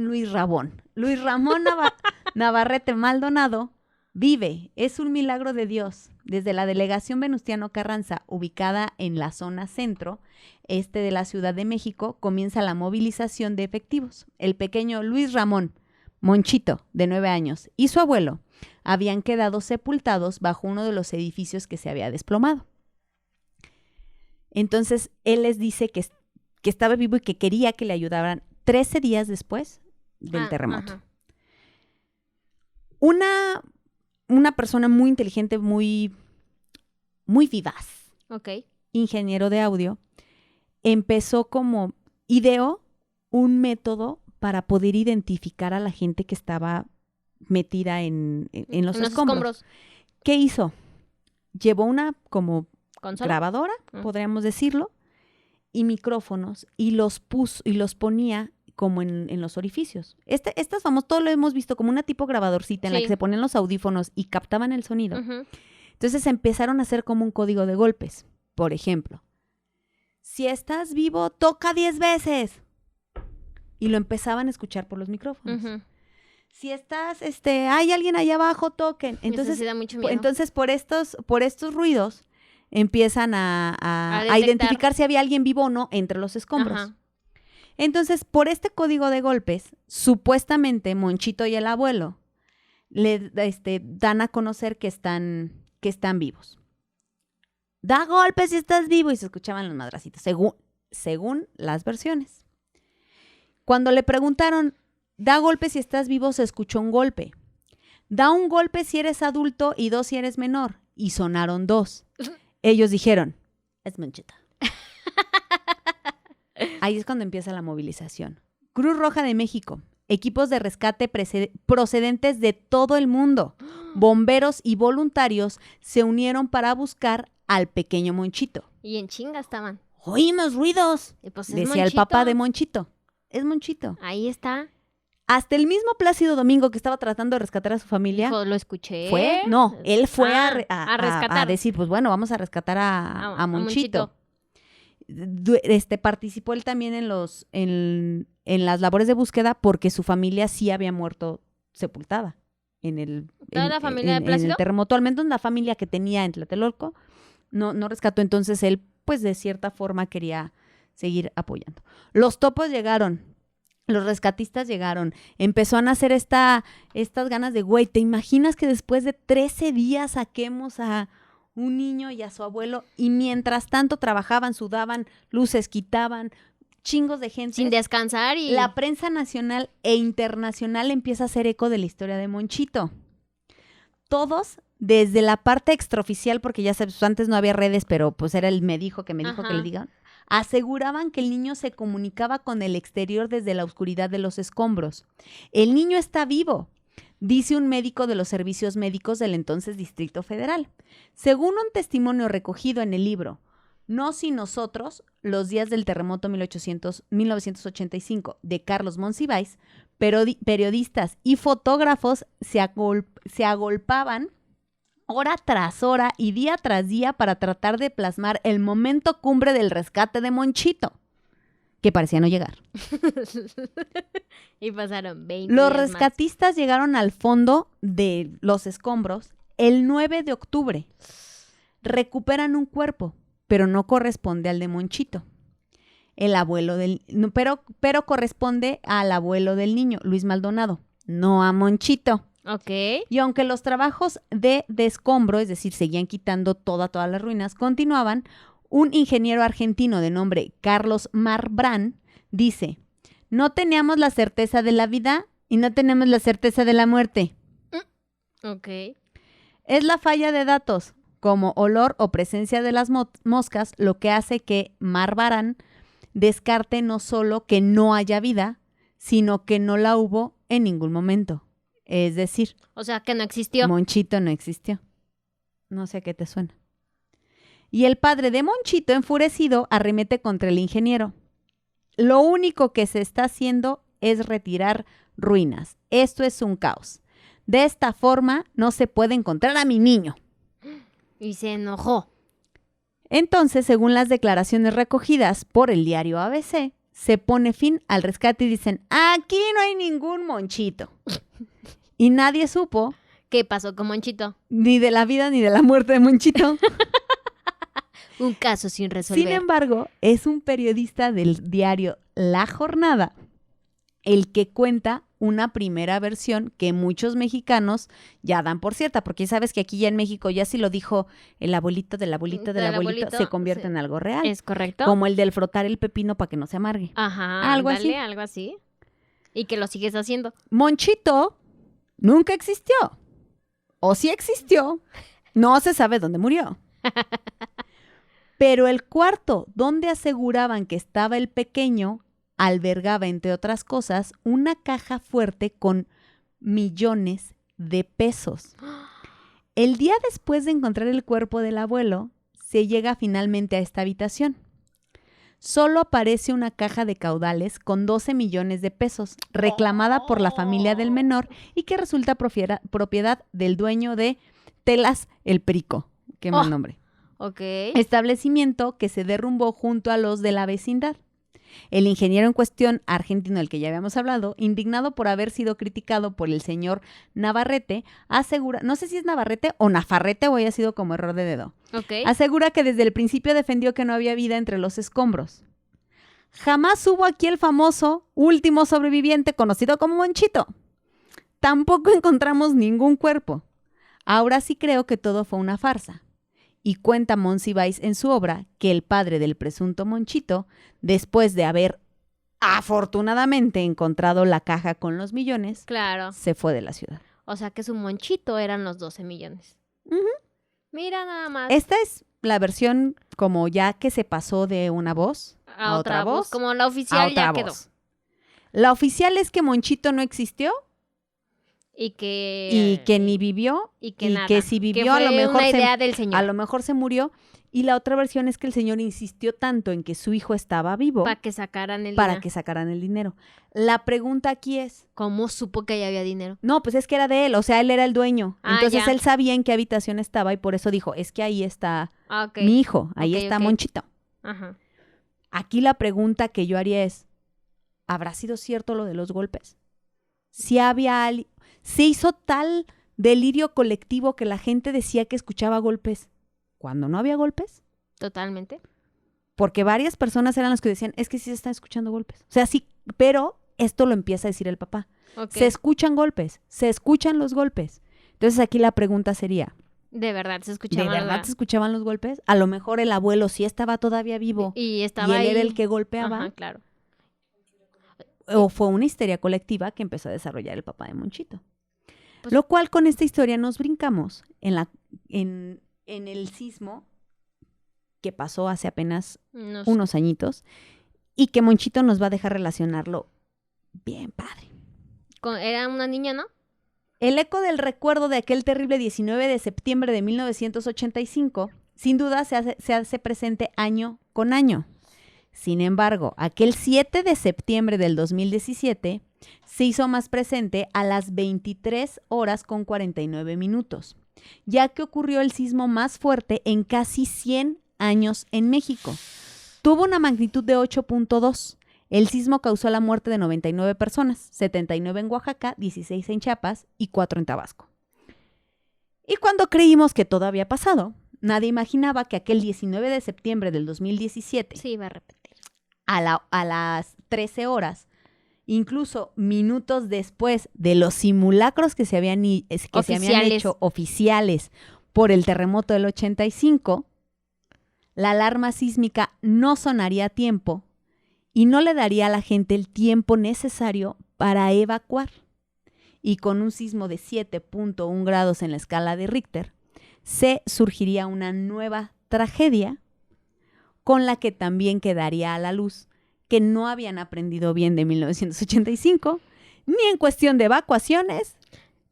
Navarrete Maldonado vive, es un milagro de Dios. Desde la delegación Venustiano Carranza, ubicada en la zona centro, este de la Ciudad de México, comienza la movilización de efectivos. El pequeño Luis Ramón, Monchito, de 9 años, y su abuelo habían quedado sepultados bajo uno de los edificios que se había desplomado. Entonces, él les dice que estaba vivo y que quería que le ayudaran 13 días después del terremoto. Ajá. Una persona muy inteligente, muy, muy vivaz, ingeniero de audio, ideó un método para poder identificar a la gente que estaba metida en los escombros. ¿Qué hizo? Llevó una como ¿consola? Grabadora, podríamos decirlo, y micrófonos y los ponía como en los orificios. Estas famosas, todo lo hemos visto como una tipo grabadorcita en la que se ponían los audífonos y captaban el sonido. Uh-huh. Entonces empezaron a hacer como un código de golpes. Por ejemplo, si estás vivo, toca 10 veces. Y lo empezaban a escuchar por los micrófonos. Uh-huh. Si estás, hay alguien allá abajo, toquen. Entonces, eso sí da mucho miedo. Entonces por estos ruidos empiezan a identificar si había alguien vivo o no entre los escombros. Ajá. Entonces, por este código de golpes, supuestamente Monchito y el abuelo le dan a conocer que están vivos. Da golpes si estás vivo, y se escuchaban los madracitos, según las versiones. Cuando le preguntaron, da golpes si estás vivo, se escuchó un golpe. Da un golpe si eres adulto y 2 si eres menor. Y sonaron 2. Ellos dijeron, es Monchito. Ahí es cuando empieza la movilización. Cruz Roja de México, equipos de rescate procedentes de todo el mundo, bomberos y voluntarios se unieron para buscar al pequeño Monchito. Y en chinga estaban. Oímos ruidos, pues decía Monchito. El papá de Monchito. Es Monchito. Ahí está. Hasta el mismo Plácido Domingo que estaba tratando de rescatar a su familia. Hijo, lo escuché. ¿Fue? No, él fue a rescatar. A decir, pues bueno, vamos a rescatar a Monchito. Participó él también en las labores de búsqueda porque su familia sí había muerto sepultada ¿Toda la familia de Plácido? En el terremoto. Al menos la familia que tenía en Tlatelolco no rescató. Entonces él, pues de cierta forma quería seguir apoyando. Los topos llegaron. Los rescatistas llegaron. Empezó a nacer estas ganas de, güey, ¿te imaginas que después de 13 días saquemos a un niño y a su abuelo? Y mientras tanto trabajaban, sudaban, luces quitaban, chingos de gente. Sin descansar y... La prensa nacional e internacional empieza a hacer eco de la historia de Monchito. Todos, desde la parte extraoficial, porque ya sabes, antes no había redes, pero pues era el me dijo que le digan, aseguraban que el niño se comunicaba con el exterior desde la oscuridad de los escombros. El niño está vivo, dice un médico de los servicios médicos del entonces Distrito Federal. Según un testimonio recogido en el libro Nos y Nosotros, los días del terremoto 1985 de Carlos Monsiváis, periodistas y fotógrafos se agolpaban hora tras hora y día tras día para tratar de plasmar el momento cumbre del rescate de Monchito, que parecía no llegar. Y pasaron 20 Los días rescatistas llegaron al fondo de los escombros el 9 de octubre. Recuperan un cuerpo, pero no corresponde al de Monchito. El abuelo pero corresponde al abuelo del niño, Luis Maldonado, no a Monchito. Okay. Y aunque los trabajos de descombro, es decir, seguían quitando todas las ruinas, continuaban, un ingeniero argentino de nombre Carlos Marbrán dice, no teníamos la certeza de la vida y no tenemos la certeza de la muerte. Ok. Es la falla de datos, como olor o presencia de las moscas, lo que hace que Marbrán descarte no solo que no haya vida, sino que no la hubo en ningún momento. Es decir, o sea, que no existió. Monchito no existió. No sé a qué te suena. Y el padre de Monchito, enfurecido, arremete contra el ingeniero. Lo único que se está haciendo es retirar ruinas. Esto es un caos. De esta forma no se puede encontrar a mi niño. Y se enojó. Entonces, según las declaraciones recogidas por el diario ABC, se pone fin al rescate y dicen, aquí no hay ningún Monchito. Y nadie supo. ¿Qué pasó con Monchito? Ni de la vida ni de la muerte de Monchito. Un caso sin resolver. Sin embargo, es un periodista del diario La Jornada el que cuenta una primera versión que muchos mexicanos ya dan por cierta, porque sabes que aquí ya en México ya si lo dijo el abuelito del abuelito del abuelito, se convierte en algo real. Es correcto. Como el del frotar el pepino para que no se amargue. Ajá, algo así. Y que lo sigues haciendo. Monchito nunca existió. O sí existió, no se sabe dónde murió. Pero el cuarto donde aseguraban que estaba el pequeño albergaba, entre otras cosas, una caja fuerte con millones de pesos. El día después de encontrar el cuerpo del abuelo, se llega finalmente a esta habitación. solo aparece una caja de caudales con 12 millones de pesos, reclamada por la familia del menor y que resulta propiedad del dueño de Telas El Perico. Qué mal nombre. Ok. Establecimiento que se derrumbó junto a los de la vecindad. El ingeniero en cuestión, argentino del que ya habíamos hablado, indignado por haber sido criticado por el señor Navarrete, asegura, no sé si es Navarrete o Nafarrete o haya sido como error de dedo, asegura que desde el principio defendió que no había vida entre los escombros. Jamás hubo aquí el famoso último sobreviviente conocido como Monchito. Tampoco encontramos ningún cuerpo. Ahora sí creo que todo fue una farsa. Y cuenta Monsiváis en su obra que el padre del presunto Monchito, después de haber afortunadamente encontrado la caja con los millones, se fue de la ciudad. O sea que su Monchito eran los 12 millones. Uh-huh. Mira nada más. Esta es la versión como ya que se pasó de una voz a otra voz. Como la oficial ya quedó. La oficial es que Monchito no existió. Y que ni vivió. Y que si vivió, que a lo mejor una idea del señor. A lo mejor se murió. Y la otra versión es que el señor insistió tanto en que su hijo estaba vivo. Para que sacaran el dinero. La pregunta aquí es... ¿Cómo supo que ahí había dinero? No, pues es que era de él. O sea, él era el dueño. Entonces él sabía en qué habitación estaba y por eso dijo, es que ahí está mi hijo. Ahí está Monchito. Ajá. Aquí la pregunta que yo haría es, ¿habrá sido cierto lo de los golpes? Si había se hizo tal delirio colectivo que la gente decía que escuchaba golpes cuando no había golpes. Totalmente. Porque varias personas eran las que decían, es que sí se están escuchando golpes. O sea, sí, pero esto lo empieza a decir el papá. Se escuchan golpes, se escuchan los golpes. Entonces aquí la pregunta sería, ¿de verdad se escuchaban? ¿De verdad se escuchaban los golpes? A lo mejor el abuelo sí estaba todavía vivo y él era el que golpeaba. Ajá, claro. O fue una histeria colectiva que empezó a desarrollar el papá de Monchito. Pues, lo cual con esta historia nos brincamos en el sismo que pasó hace apenas unos añitos y que Monchito nos va a dejar relacionarlo bien padre. Era una niña, ¿no? El eco del recuerdo de aquel terrible 19 de septiembre de 1985 sin duda se hace presente año con año. Sin embargo, aquel 7 de septiembre del 2017 se hizo más presente a las 23 horas con 49 minutos, ya que ocurrió el sismo más fuerte en casi 100 años en México. Tuvo una magnitud de 8.2. El sismo causó la muerte de 99 personas, 79 en Oaxaca, 16 en Chiapas y 4 en Tabasco. Y cuando creímos que todo había pasado, nadie imaginaba que aquel 19 de septiembre del 2017... Sí, iba a repetir. A las 13 horas, incluso minutos después de los simulacros que se habían hecho oficiales por el terremoto del 85, la alarma sísmica no sonaría a tiempo y no le daría a la gente el tiempo necesario para evacuar. Y con un sismo de 7.1 grados en la escala de Richter, se surgiría una nueva tragedia con la que también quedaría a la luz que no habían aprendido bien de 1985, ni en cuestión de evacuaciones,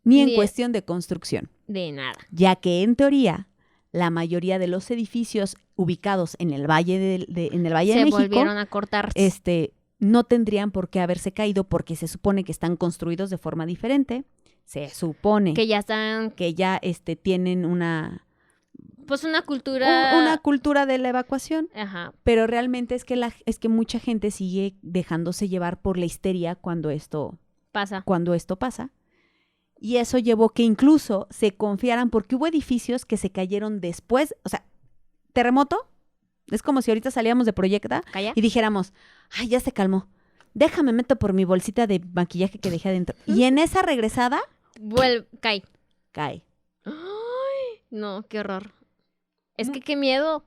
ni en cuestión de construcción. De nada. Ya que, en teoría, la mayoría de los edificios ubicados en el Valle de México... Se volvieron a cortar. No tendrían por qué haberse caído porque se supone que están construidos de forma diferente. Se supone... Que ya están... Que ya tienen una... Pues una cultura... Una cultura de la evacuación. Ajá. Pero realmente es que mucha gente sigue dejándose llevar por la histeria cuando esto pasa. Y eso llevó que incluso se confiaran, porque hubo edificios que se cayeron después. O sea, terremoto, es como si ahorita salíamos de Proyecta y dijéramos, ay, ya se calmó. Déjame meto por mi bolsita de maquillaje que dejé adentro. Y en esa regresada... Cae. Cae. Ay, no, qué horror. Es que qué miedo.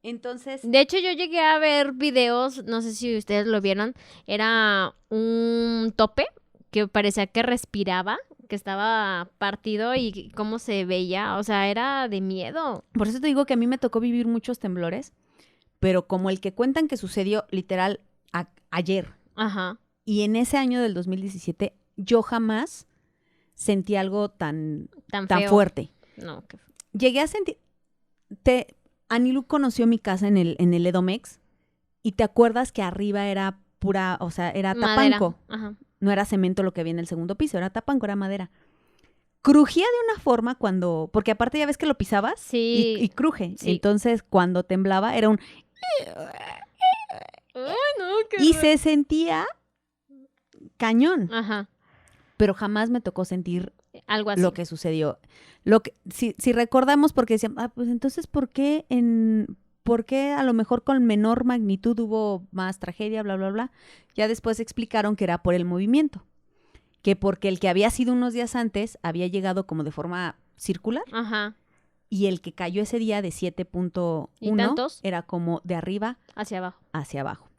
Entonces... De hecho, yo llegué a ver videos, no sé si ustedes lo vieron, era un tope que parecía que respiraba, que estaba partido y cómo se veía, o sea, era de miedo. Por eso te digo que a mí me tocó vivir muchos temblores, pero como el que cuentan que sucedió literal ayer. Ajá. Y en ese año del 2017 yo jamás sentí algo tan fuerte. No, qué... Llegué a sentir... Anilú conoció mi casa en el Edomex y te acuerdas que arriba era pura, o sea, era tapanco. Ajá. No era cemento lo que había en el segundo piso, era tapanco, era madera. Crujía de una forma cuando, porque aparte ya ves que lo pisabas y cruje. Sí. Entonces, cuando temblaba era un... Ay, no, qué y se sentía cañón. Ajá. Pero jamás me tocó sentir algo así. Lo que sucedió. Si recordamos, porque decían, pues entonces, ¿por qué a lo mejor con menor magnitud hubo más tragedia, bla, bla, bla? Ya después explicaron que era por el movimiento. Que porque el que había sido unos días antes había llegado como de forma circular. Ajá. Y el que cayó ese día de 7.1 era como de arriba hacia abajo.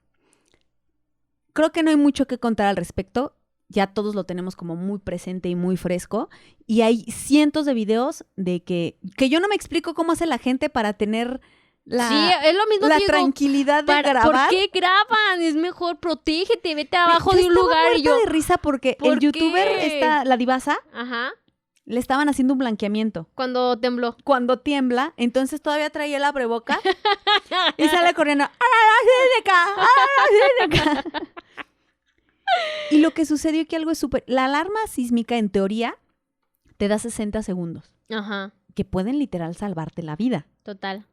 Creo que no hay mucho que contar al respecto. Ya todos lo tenemos como muy presente y muy fresco. Y hay cientos de videos de que yo no me explico cómo hace la gente para tener sí, es lo mismo la que tranquilidad de grabar. ¿Por qué graban? Es mejor, protégete, vete abajo de un lugar. Y yo de risa porque el youtuber, la divasa, ajá, le estaban haciendo un blanqueamiento. Cuando tembló. Cuando tiembla, entonces todavía traía el abreboca y sale corriendo. ¡Ah, de acá! Y lo que sucedió que algo es súper... La alarma sísmica, en teoría, te da 60 segundos. Ajá. Que pueden literal salvarte la vida. Total.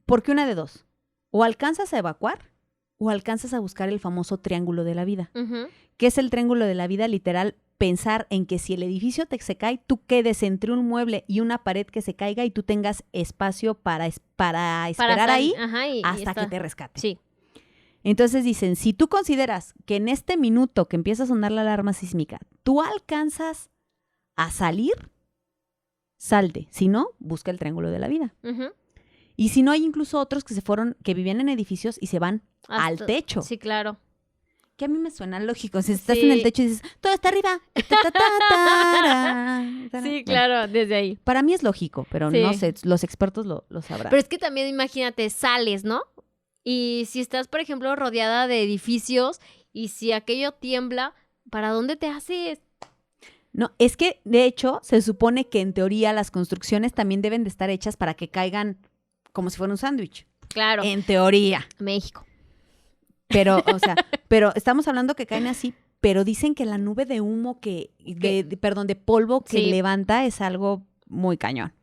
Porque una de dos. O alcanzas a evacuar o alcanzas a buscar el famoso triángulo de la vida. Uh-huh. ¿Qué es el triángulo de la vida? Literal, pensar en que si el edificio se cae, tú quedes entre un mueble y una pared que se caiga y tú tengas espacio para esperar ahí hasta que te rescaten. Sí. Entonces dicen, si tú consideras que en este minuto que empieza a sonar la alarma sísmica, tú alcanzas a salir, salte. Si no, busca el triángulo de la vida. Uh-huh. Y si no, hay incluso otros que vivían en edificios y se van al techo. Sí, claro. Que a mí me suena lógico. Si estás en el techo y dices, todo está arriba. Sí, claro, desde ahí. Para mí es lógico, pero no sé, los expertos lo sabrán. Pero es que también imagínate, sales, ¿no? Y si estás, por ejemplo, rodeada de edificios y si aquello tiembla, ¿para dónde te haces? No, es que, de hecho, se supone que en teoría las construcciones también deben de estar hechas para que caigan como si fuera un sándwich. Claro. En teoría. México. Pero, o sea, pero estamos hablando que caen así, pero dicen que la nube de humo de polvo que levanta es algo muy cañón.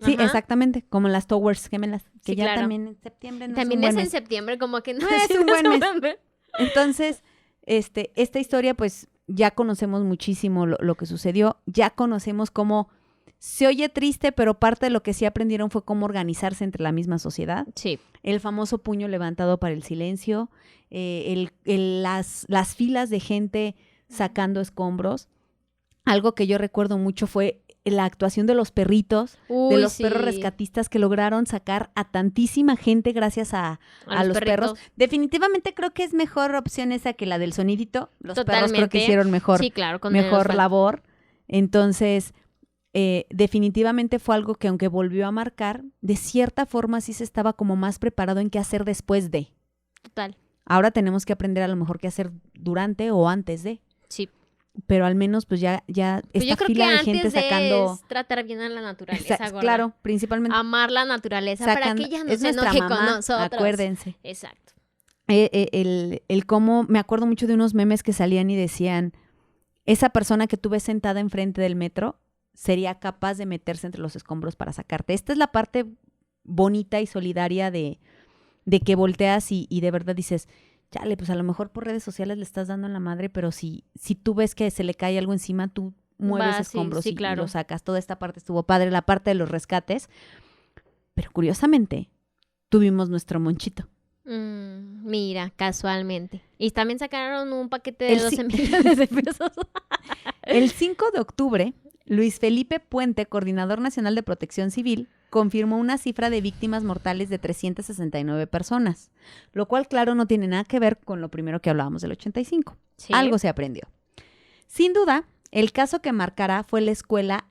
Sí, ajá, exactamente, como las Towers Gemelas, que ya también en septiembre no también es un buen mes. En septiembre, como que no es un buen mes. Entonces, esta historia, pues, ya conocemos muchísimo lo que sucedió, ya conocemos cómo se oye triste, pero parte de lo que sí aprendieron fue cómo organizarse entre la misma sociedad. Sí. El famoso puño levantado para el silencio, las filas de gente sacando escombros. Algo que yo recuerdo mucho fue la actuación de los perritos, de los perros rescatistas que lograron sacar a tantísima gente gracias a los perros. Definitivamente creo que es mejor opción esa que la del sonidito. Los perros creo que hicieron mejor labor. Entonces, definitivamente fue algo que aunque volvió a marcar, de cierta forma sí se estaba como más preparado en qué hacer después de. Total. Ahora tenemos que aprender a lo mejor qué hacer durante o antes de. Sí. Pero al menos pues ya pues esta fila de gente sacando... Es tratar bien a la naturaleza, claro, principalmente. Amar la naturaleza para que ella no se enoje con nosotros. Acuérdense. Exacto. El cómo, me acuerdo mucho de unos memes que salían y decían, esa persona que tú ves sentada enfrente del metro sería capaz de meterse entre los escombros para sacarte. Esta es la parte bonita y solidaria de que volteas y de verdad dices... Chale, pues a lo mejor por redes sociales le estás dando en la madre, pero si tú ves que se le cae algo encima, tú mueves escombros y lo sacas. Toda esta parte estuvo padre, la parte de los rescates. Pero curiosamente, tuvimos nuestro monchito. Mira, casualmente. Y también sacaron un paquete de 12 millones de pesos. El 5 de octubre, Luis Felipe Puente, Coordinador Nacional de Protección Civil, confirmó una cifra de víctimas mortales de 369 personas, lo cual, claro, no tiene nada que ver con lo primero que hablábamos del 85. Sí. Algo se aprendió. Sin duda, el caso que marcará fue la escuela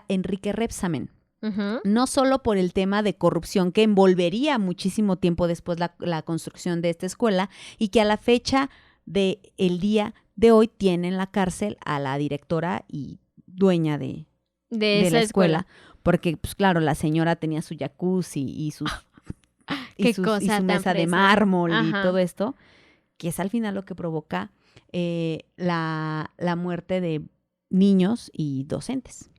Enrique Rebsamen. Uh-huh. No solo por el tema de corrupción que envolvería muchísimo tiempo después la construcción de esta escuela y que a la fecha del día de hoy tiene en la cárcel a la directora y dueña de la escuela. Porque, pues claro, la señora tenía su jacuzzi y sus y su mesa de mármol y todo esto, que es al final lo que provoca la muerte de niños y docentes.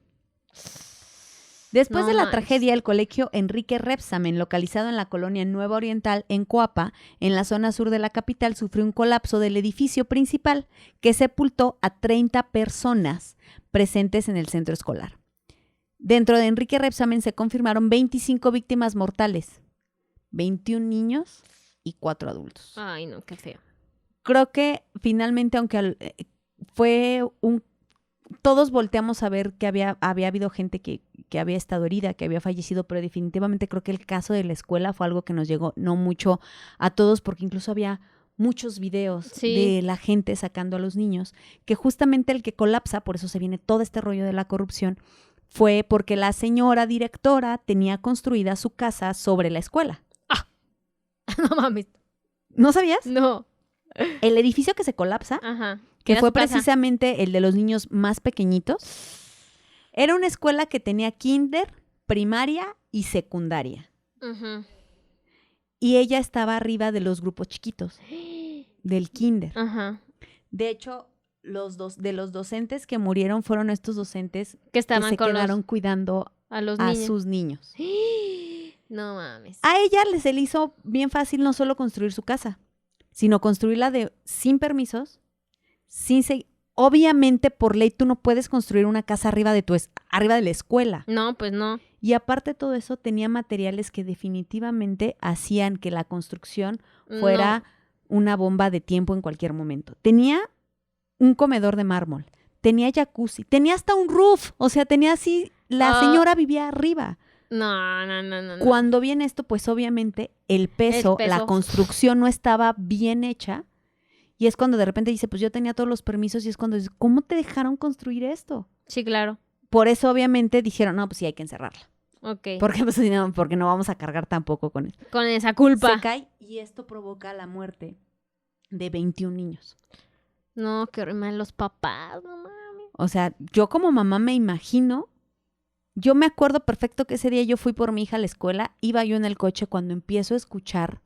Después de la tragedia, el colegio Enrique Rebsamen, localizado en la colonia Nueva Oriental, en Coapa, en la zona sur de la capital, sufrió un colapso del edificio principal que sepultó a 30 personas presentes en el centro escolar. Dentro de Enrique Rebsamen se confirmaron 25 víctimas mortales, 21 niños y 4 adultos. Ay, no, qué feo. Creo que finalmente, aunque todos volteamos a ver que había habido gente que había estado herida, que había fallecido, pero definitivamente creo que el caso de la escuela fue algo que nos llegó no mucho a todos, porque incluso había muchos videos de la gente sacando a los niños, que justamente el que colapsa, por eso se viene todo este rollo de la corrupción, fue porque la señora directora tenía construida su casa sobre la escuela. ¡Ah! No mames. ¿No sabías? No. El edificio que se colapsa, que fue precisamente el de los niños más pequeñitos, era una escuela que tenía kinder, primaria y secundaria. Uh-huh. Y ella estaba arriba de los grupos chiquitos, del kinder. Uh-huh. De hecho, los docentes que murieron fueron estos docentes que se quedaron cuidando a sus niños. No mames. A ella se le hizo bien fácil no solo construir su casa, sino construirla sin permisos, obviamente por ley tú no puedes construir una casa arriba de la escuela. No, pues no. Y aparte de todo eso, tenía materiales que definitivamente hacían que la construcción fuera una bomba de tiempo en cualquier momento. Tenía un comedor de mármol, tenía jacuzzi, tenía hasta un roof, o sea, tenía así, la señora vivía arriba. No. Cuando viene esto, pues obviamente el peso, la construcción no estaba bien hecha. Y es cuando de repente dice, pues yo tenía todos los permisos, y es cuando dice, ¿cómo te dejaron construir esto? Sí, claro. Por eso obviamente dijeron, no, pues sí hay que encerrarla. Ok. Porque no vamos a cargar tampoco con eso. Con esa culpa. Se cae y esto provoca la muerte de 21 niños. No, qué horrible, los papás, no mames. O sea, yo como mamá me imagino, yo me acuerdo perfecto que ese día yo fui por mi hija a la escuela, iba yo en el coche cuando empiezo a escuchar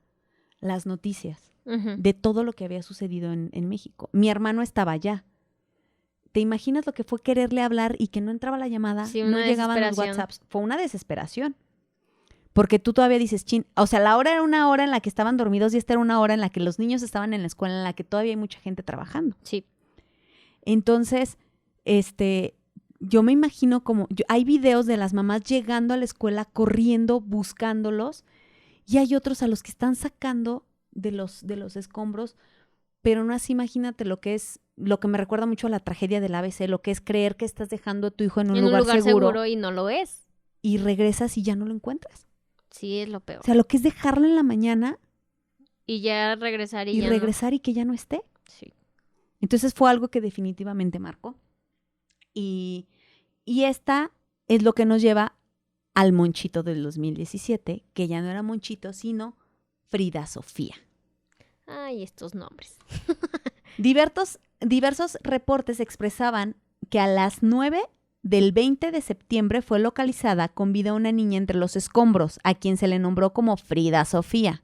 las noticias. Uh-huh. De todo lo que había sucedido en México. Mi hermano estaba allá. ¿Te imaginas lo que fue quererle hablar y que no entraba la llamada? Sí, no llegaban los WhatsApps. Fue una desesperación. Porque tú todavía dices, o sea, la hora era una hora en la que estaban dormidos y esta era una hora en la que los niños estaban en la escuela, en la que todavía hay mucha gente trabajando. Sí. Entonces, yo me imagino hay videos de las mamás llegando a la escuela, corriendo, buscándolos, y hay otros a los que están sacando de los escombros, pero no así, imagínate lo que me recuerda mucho a la tragedia del ABC, lo que es creer que estás dejando a tu hijo en un lugar seguro y no lo es. Y regresas y ya no lo encuentras. Sí, es lo peor. O sea, lo que es dejarlo en la mañana y ya regresar y que ya no esté. Sí. Entonces fue algo que definitivamente marcó. Y esta es lo que nos lleva al Monchito del 2017, que ya no era Monchito, sino Frida Sofía. Ay, estos nombres. Diversos reportes expresaban que a las 9 del 20 de septiembre fue localizada con vida una niña entre los escombros, a quien se le nombró como Frida Sofía,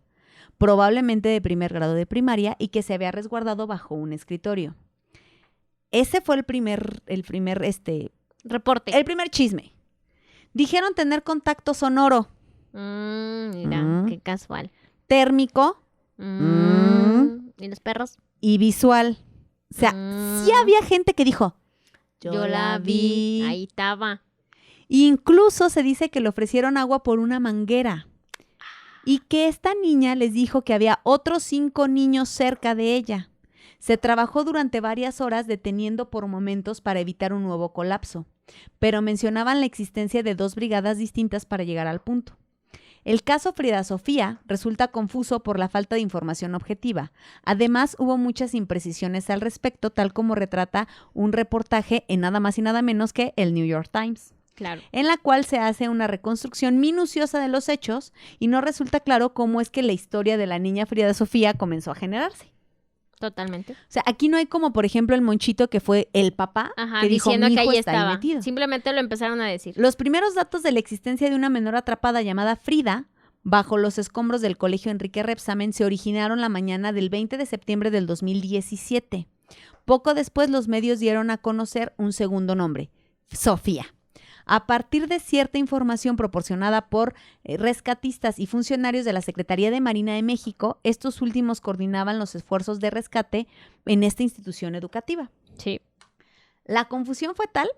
probablemente de primer grado de primaria, y que se había resguardado bajo un escritorio. Ese fue el primer reporte. El primer chisme. Dijeron tener contacto sonoro. Mira, qué casual. Térmico. ¿Y los perros? Y visual. O sea, sí había gente que dijo, yo la vi. Ahí estaba. Incluso se dice que le ofrecieron agua por una manguera. Y que esta niña les dijo que había otros 5 niños cerca de ella. Se trabajó durante varias horas deteniendo por momentos para evitar un nuevo colapso, pero mencionaban la existencia de 2 brigadas distintas para llegar al punto. El caso Frida Sofía resulta confuso por la falta de información objetiva. Además, hubo muchas imprecisiones al respecto, tal como retrata un reportaje en nada más y nada menos que el New York Times. Claro. En la cual se hace una reconstrucción minuciosa de los hechos y no resulta claro cómo es que la historia de la niña Frida Sofía comenzó a generarse. Totalmente. O sea, aquí no hay como, por ejemplo, el Monchito que fue el papá que dijo, mi hijo está ahí metido. Simplemente lo empezaron a decir. Los primeros datos de la existencia de una menor atrapada llamada Frida bajo los escombros del colegio Enrique Rebsamen se originaron la mañana del 20 de septiembre del 2017. Poco después los medios dieron a conocer un segundo nombre, Sofía. A partir de cierta información proporcionada por rescatistas y funcionarios de la Secretaría de Marina de México, estos últimos coordinaban los esfuerzos de rescate en esta institución educativa. Sí. La confusión fue tal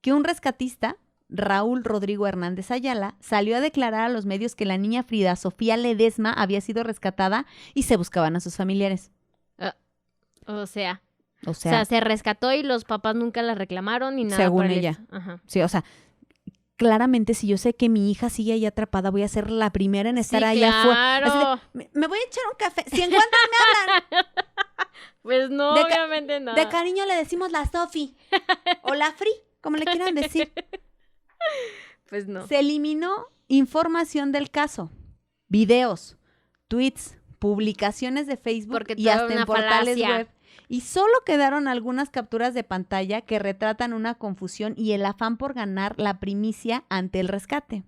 que un rescatista, Raúl Rodrigo Hernández Ayala, salió a declarar a los medios que la niña Frida Sofía Ledesma había sido rescatada y se buscaban a sus familiares. O sea, se rescató y los papás nunca la reclamaron ni nada. Según ella. Ajá. Sí, o sea, claramente si yo sé que mi hija sigue ahí atrapada, voy a ser la primera en estar ahí afuera. Claro. Me voy a echar un café. Si encuentran, me hablan. Pues no, obviamente no. De cariño le decimos la Sofi o la Fri, como le quieran decir. Pues no. Se eliminó información del caso, videos, tweets, publicaciones de Facebook y hasta en portales web. Y solo quedaron algunas capturas de pantalla que retratan una confusión y el afán por ganar la primicia ante el rescate.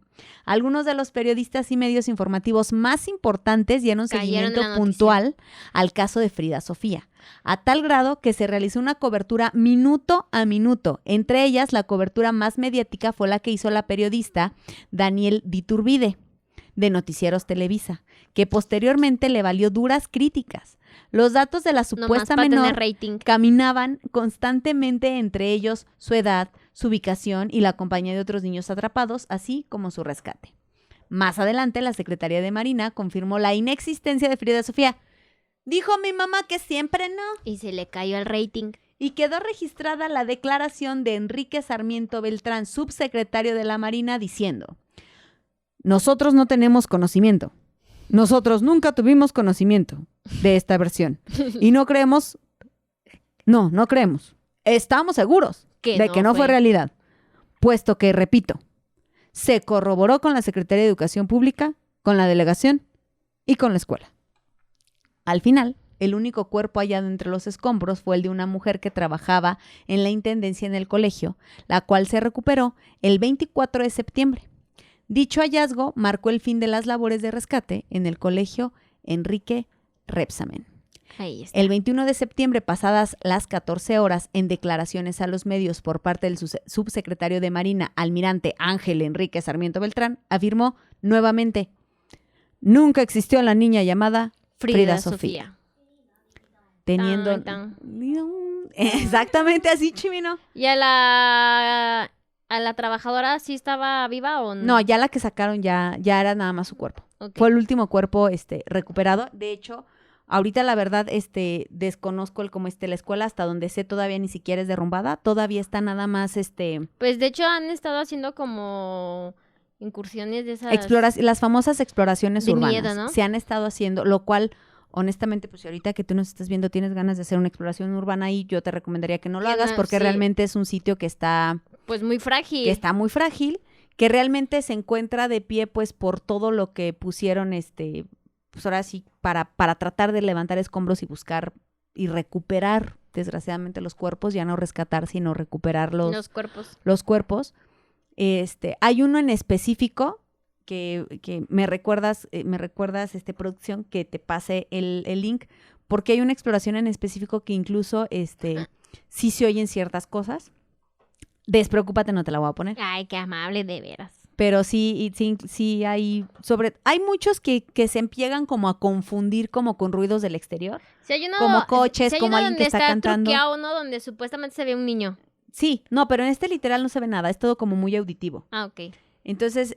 Algunos de los periodistas y medios informativos más importantes dieron seguimiento puntual al caso de Frida Sofía, a tal grado que se realizó una cobertura minuto a minuto. Entre ellas, la cobertura más mediática fue la que hizo la periodista Daniel Diturbide, de Noticieros Televisa, que posteriormente le valió duras críticas. Los datos de la supuesta menor caminaban constantemente, entre ellos su edad, su ubicación y la compañía de otros niños atrapados, así como su rescate. Más adelante, la Secretaría de Marina confirmó la inexistencia de Frida Sofía. Dijo mi mamá que siempre no. Y se le cayó el rating. Y quedó registrada la declaración de Enrique Sarmiento Beltrán, subsecretario de la Marina, diciendo: nosotros no tenemos conocimiento. Nosotros nunca tuvimos conocimiento de esta versión. Y no creemos. Estamos seguros de que no fue realidad. Puesto que, repito, se corroboró con la Secretaría de Educación Pública, con la delegación y con la escuela. Al final, el único cuerpo hallado entre los escombros fue el de una mujer que trabajaba en la intendencia en el colegio, la cual se recuperó el 24 de septiembre. Dicho hallazgo marcó el fin de las labores de rescate en el colegio Enrique Rebsamen. Ahí está. El 21 de septiembre, pasadas las 14 horas, en declaraciones a los medios por parte del subsecretario de Marina, almirante Ángel Enrique Sarmiento Beltrán, afirmó nuevamente: nunca existió la niña llamada Frida Sofía. Teniendo... Exactamente así, Chimino. ¿Y a la trabajadora sí estaba viva o no? No, ya la que sacaron ya era nada más su cuerpo. Okay. Fue el último cuerpo recuperado. De hecho, ahorita la verdad desconozco la escuela, hasta donde sé todavía ni siquiera es derrumbada. Todavía está nada más Pues de hecho han estado haciendo como incursiones de esas... las famosas exploraciones urbanas. Miedo, ¿no? Se han estado haciendo, lo cual... Honestamente, pues si ahorita que tú nos estás viendo tienes ganas de hacer una exploración urbana ahí, yo te recomendaría que no lo hagas porque realmente es un sitio que está... Pues muy frágil. Que está muy frágil, que realmente se encuentra de pie pues por todo lo que pusieron, pues ahora sí, para tratar de levantar escombros y buscar y recuperar, desgraciadamente, los cuerpos, ya no rescatar, sino recuperar los cuerpos. Hay uno en específico que me recuerdas, producción, que te pase el link, porque hay una exploración en específico que incluso sí se oyen ciertas cosas. Despreocúpate, no te la voy a poner. Ay, qué amable, de veras. Pero sí hay muchos que se empiezan como a confundir como con ruidos del exterior. Si hay uno, como coches, como alguien que está cantando. Si hay uno donde supuestamente se ve un niño. Sí, no, pero en literal no se ve nada, es todo como muy auditivo. Ah, ok. Entonces,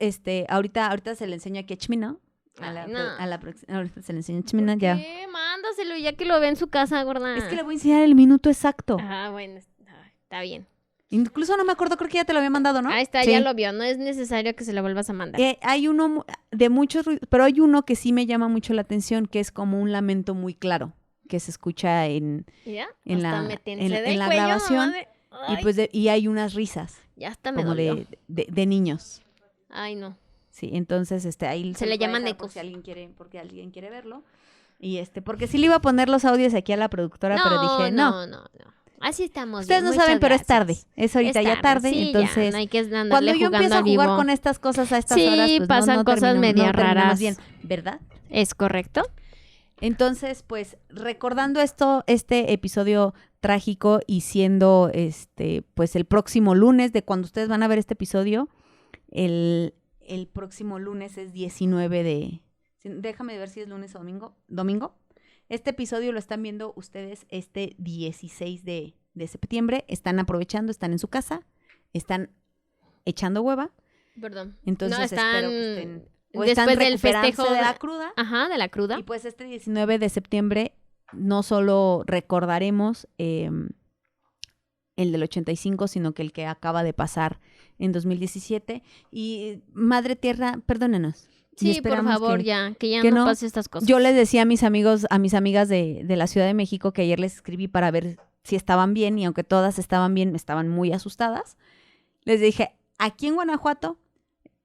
ahorita se le enseña aquí a Chimino. Ahorita se le enseña a Chimino ya. ¿Qué? Mándaselo ya que lo ve en su casa, gorda. Es que le voy a enseñar el minuto exacto. Ah, bueno, está bien. Incluso no me acuerdo, creo que ya te lo había mandado, ¿no? Ahí está, sí. Ya lo vio, no es necesario que se lo vuelvas a mandar. Hay uno de muchos ruidos, pero hay uno que sí me llama mucho la atención, que es como un lamento muy claro, que se escucha en la grabación. Y pues y hay unas risas. Ya está, me como dolió. de niños. Ay, no. Sí, entonces ahí se le llaman ecos. Porque alguien quiere verlo. Y porque sí le iba a poner los audios aquí a la productora, pero dije, no. Así estamos. Ustedes no saben, pero es tarde. Es ahorita ya tarde. Sí, entonces, ya, no hay que cuando yo empiezo a jugar con estas cosas a estas horas, pues pasan cosas medio raras. Bien, ¿verdad? ¿Es correcto? Entonces, pues, recordando este episodio trágico y siendo, pues, el próximo lunes de cuando ustedes van a ver este episodio, el próximo lunes es 19 de... Déjame ver si es lunes o domingo. Este episodio lo están viendo ustedes 16 de septiembre. Están aprovechando, están en su casa, están echando hueva. Perdón. Entonces, espero que estén... O después están del festejo de la cruda. Ajá, de la cruda. Y pues 19 de septiembre no solo recordaremos el del 85, sino que el que acaba de pasar en 2017. Y Madre Tierra, perdónenos. Sí, por favor, que ya no pase estas cosas. Yo les decía a mis amigas de la Ciudad de México que ayer les escribí para ver si estaban bien, y aunque todas estaban bien, estaban muy asustadas. Les dije, aquí en Guanajuato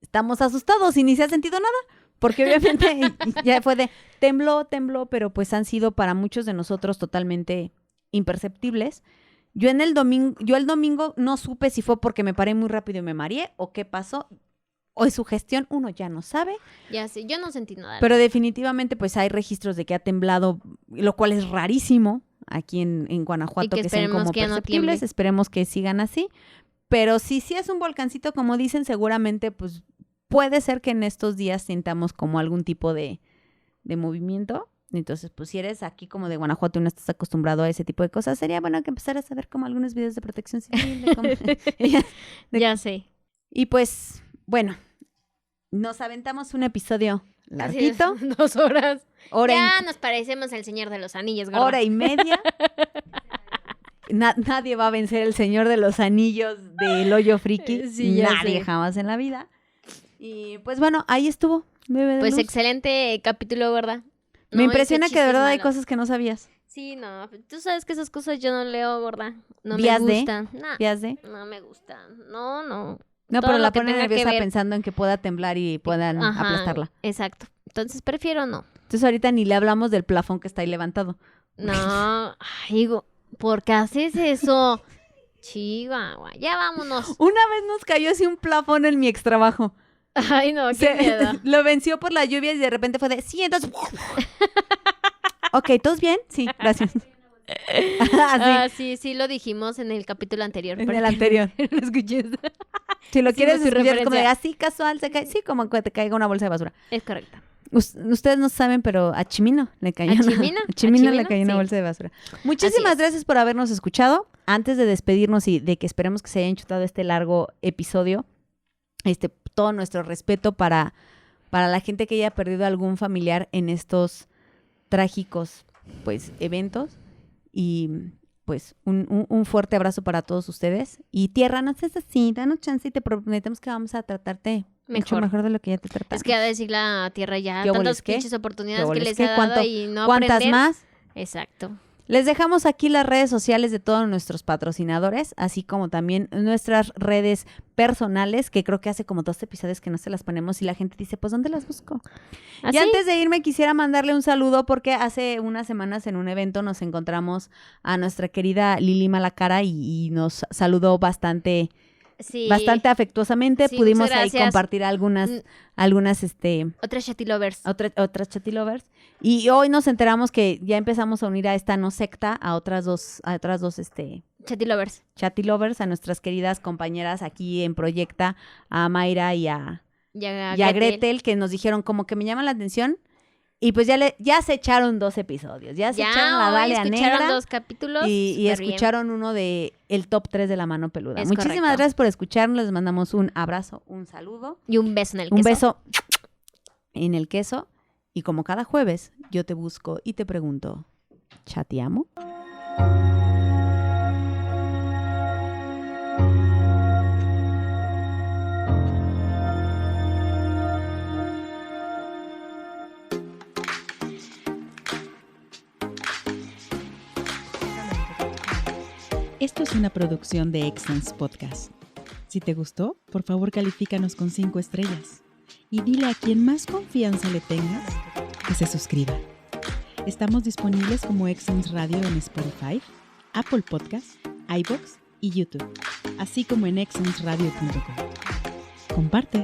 estamos asustados y ni se ha sentido nada, porque obviamente ya fue de tembló, pero pues han sido para muchos de nosotros totalmente imperceptibles. Yo el domingo no supe si fue porque me paré muy rápido y me mareé o qué pasó, o es su gestión, uno ya no sabe. Ya sí, yo no sentí nada. Pero definitivamente pues hay registros de que ha temblado, lo cual es rarísimo aquí en Guanajuato, que sean como perceptibles. Esperemos que sigan así. Pero si sí es un volcancito, como dicen, seguramente pues puede ser que en estos días sintamos como algún tipo de movimiento. Entonces, pues si eres aquí como de Guanajuato y no estás acostumbrado a ese tipo de cosas, sería bueno que empezaras a ver como algunos videos de protección civil. Ya sé. Y pues, bueno, nos aventamos un episodio larguito. 2 horas. Ya nos parecemos al Señor de los Anillos, gorda. 1:30. Nadie va a vencer el Señor de los Anillos del Hoyo Friki. Sí, nadie jamás en la vida. Y pues bueno, ahí estuvo. Bebé de pues luz. Excelente capítulo, ¿verdad? Me impresiona que de verdad hay cosas que no sabías. Sí, no. Tú sabes que esas cosas yo no leo, gorda. No ¿Vías me gustan. ¿Vías de? No me gustan. No. No, pero la pone nerviosa pensando en que puda temblar y puedan aplastarla. Exacto. Entonces prefiero no. Entonces ahorita ni le hablamos del plafón que está ahí levantado. No. Ay, ¿por qué haces eso? Chihuahua, ya vámonos. Una vez nos cayó así un plafón en mi extrabajo. Ay, no, qué miedo. Lo venció por la lluvia y de repente fue de, sí, entonces... Ok, ¿todos bien? Sí, gracias. Sí, lo dijimos en el capítulo anterior. En el anterior. Lo escuché. Si lo quieres escuchar como de así casual, se cae, sí, como que te caiga una bolsa de basura. Es correcto. Ustedes no saben, pero a Chimino le cayó le cayó una bolsa de basura. Muchísimas gracias por habernos escuchado. Antes de despedirnos y de que esperemos que se hayan chutado este largo episodio, todo nuestro respeto para la gente que haya perdido algún familiar en estos trágicos pues eventos, y pues un fuerte abrazo para todos ustedes. Y Tierra, no seas así, danos chance y te prometemos que vamos a tratarte mucho mejor de lo que ya te tratamos. Es que ha de decir la Tierra ya tantas pinches oportunidades que les ha dado y no ¿cuántas aprender? Más? Exacto. Les dejamos aquí las redes sociales de todos nuestros patrocinadores, así como también nuestras redes personales, que creo que hace como 2 episodios que no se las ponemos y la gente dice, pues, ¿dónde las busco? ¿Ah, y antes de irme quisiera mandarle un saludo porque hace unas semanas en un evento nos encontramos a nuestra querida Lili Malacara y nos saludó bastante afectuosamente. Pudimos ahí compartir algunas otras chatilovers. Otras chatilovers. Y hoy nos enteramos que ya empezamos a unir a esta no secta a otras dos chatilovers, a nuestras queridas compañeras aquí en Proyecta, a Mayra y a Gretel, que nos dijeron como que me llama la atención. Y pues ya se echaron 2 episodios. Ya se echaron la Dalia Negra. Escucharon 2 capítulos. Y escucharon uno de el top 3 de La Mano Peluda. Muchísimas gracias por escucharnos. Les mandamos un abrazo, un saludo. Y un beso en el queso. Un beso en el queso. Y como cada jueves, yo te busco y te pregunto, ¿chateamos? Esto es una producción de Excellence Podcast. Si te gustó, por favor califícanos con 5 estrellas. Y dile a quien más confianza le tengas que se suscriba. Estamos disponibles como Excellence Radio en Spotify, Apple Podcasts, iVoox y YouTube, así como en exonsradio.com. Comparte.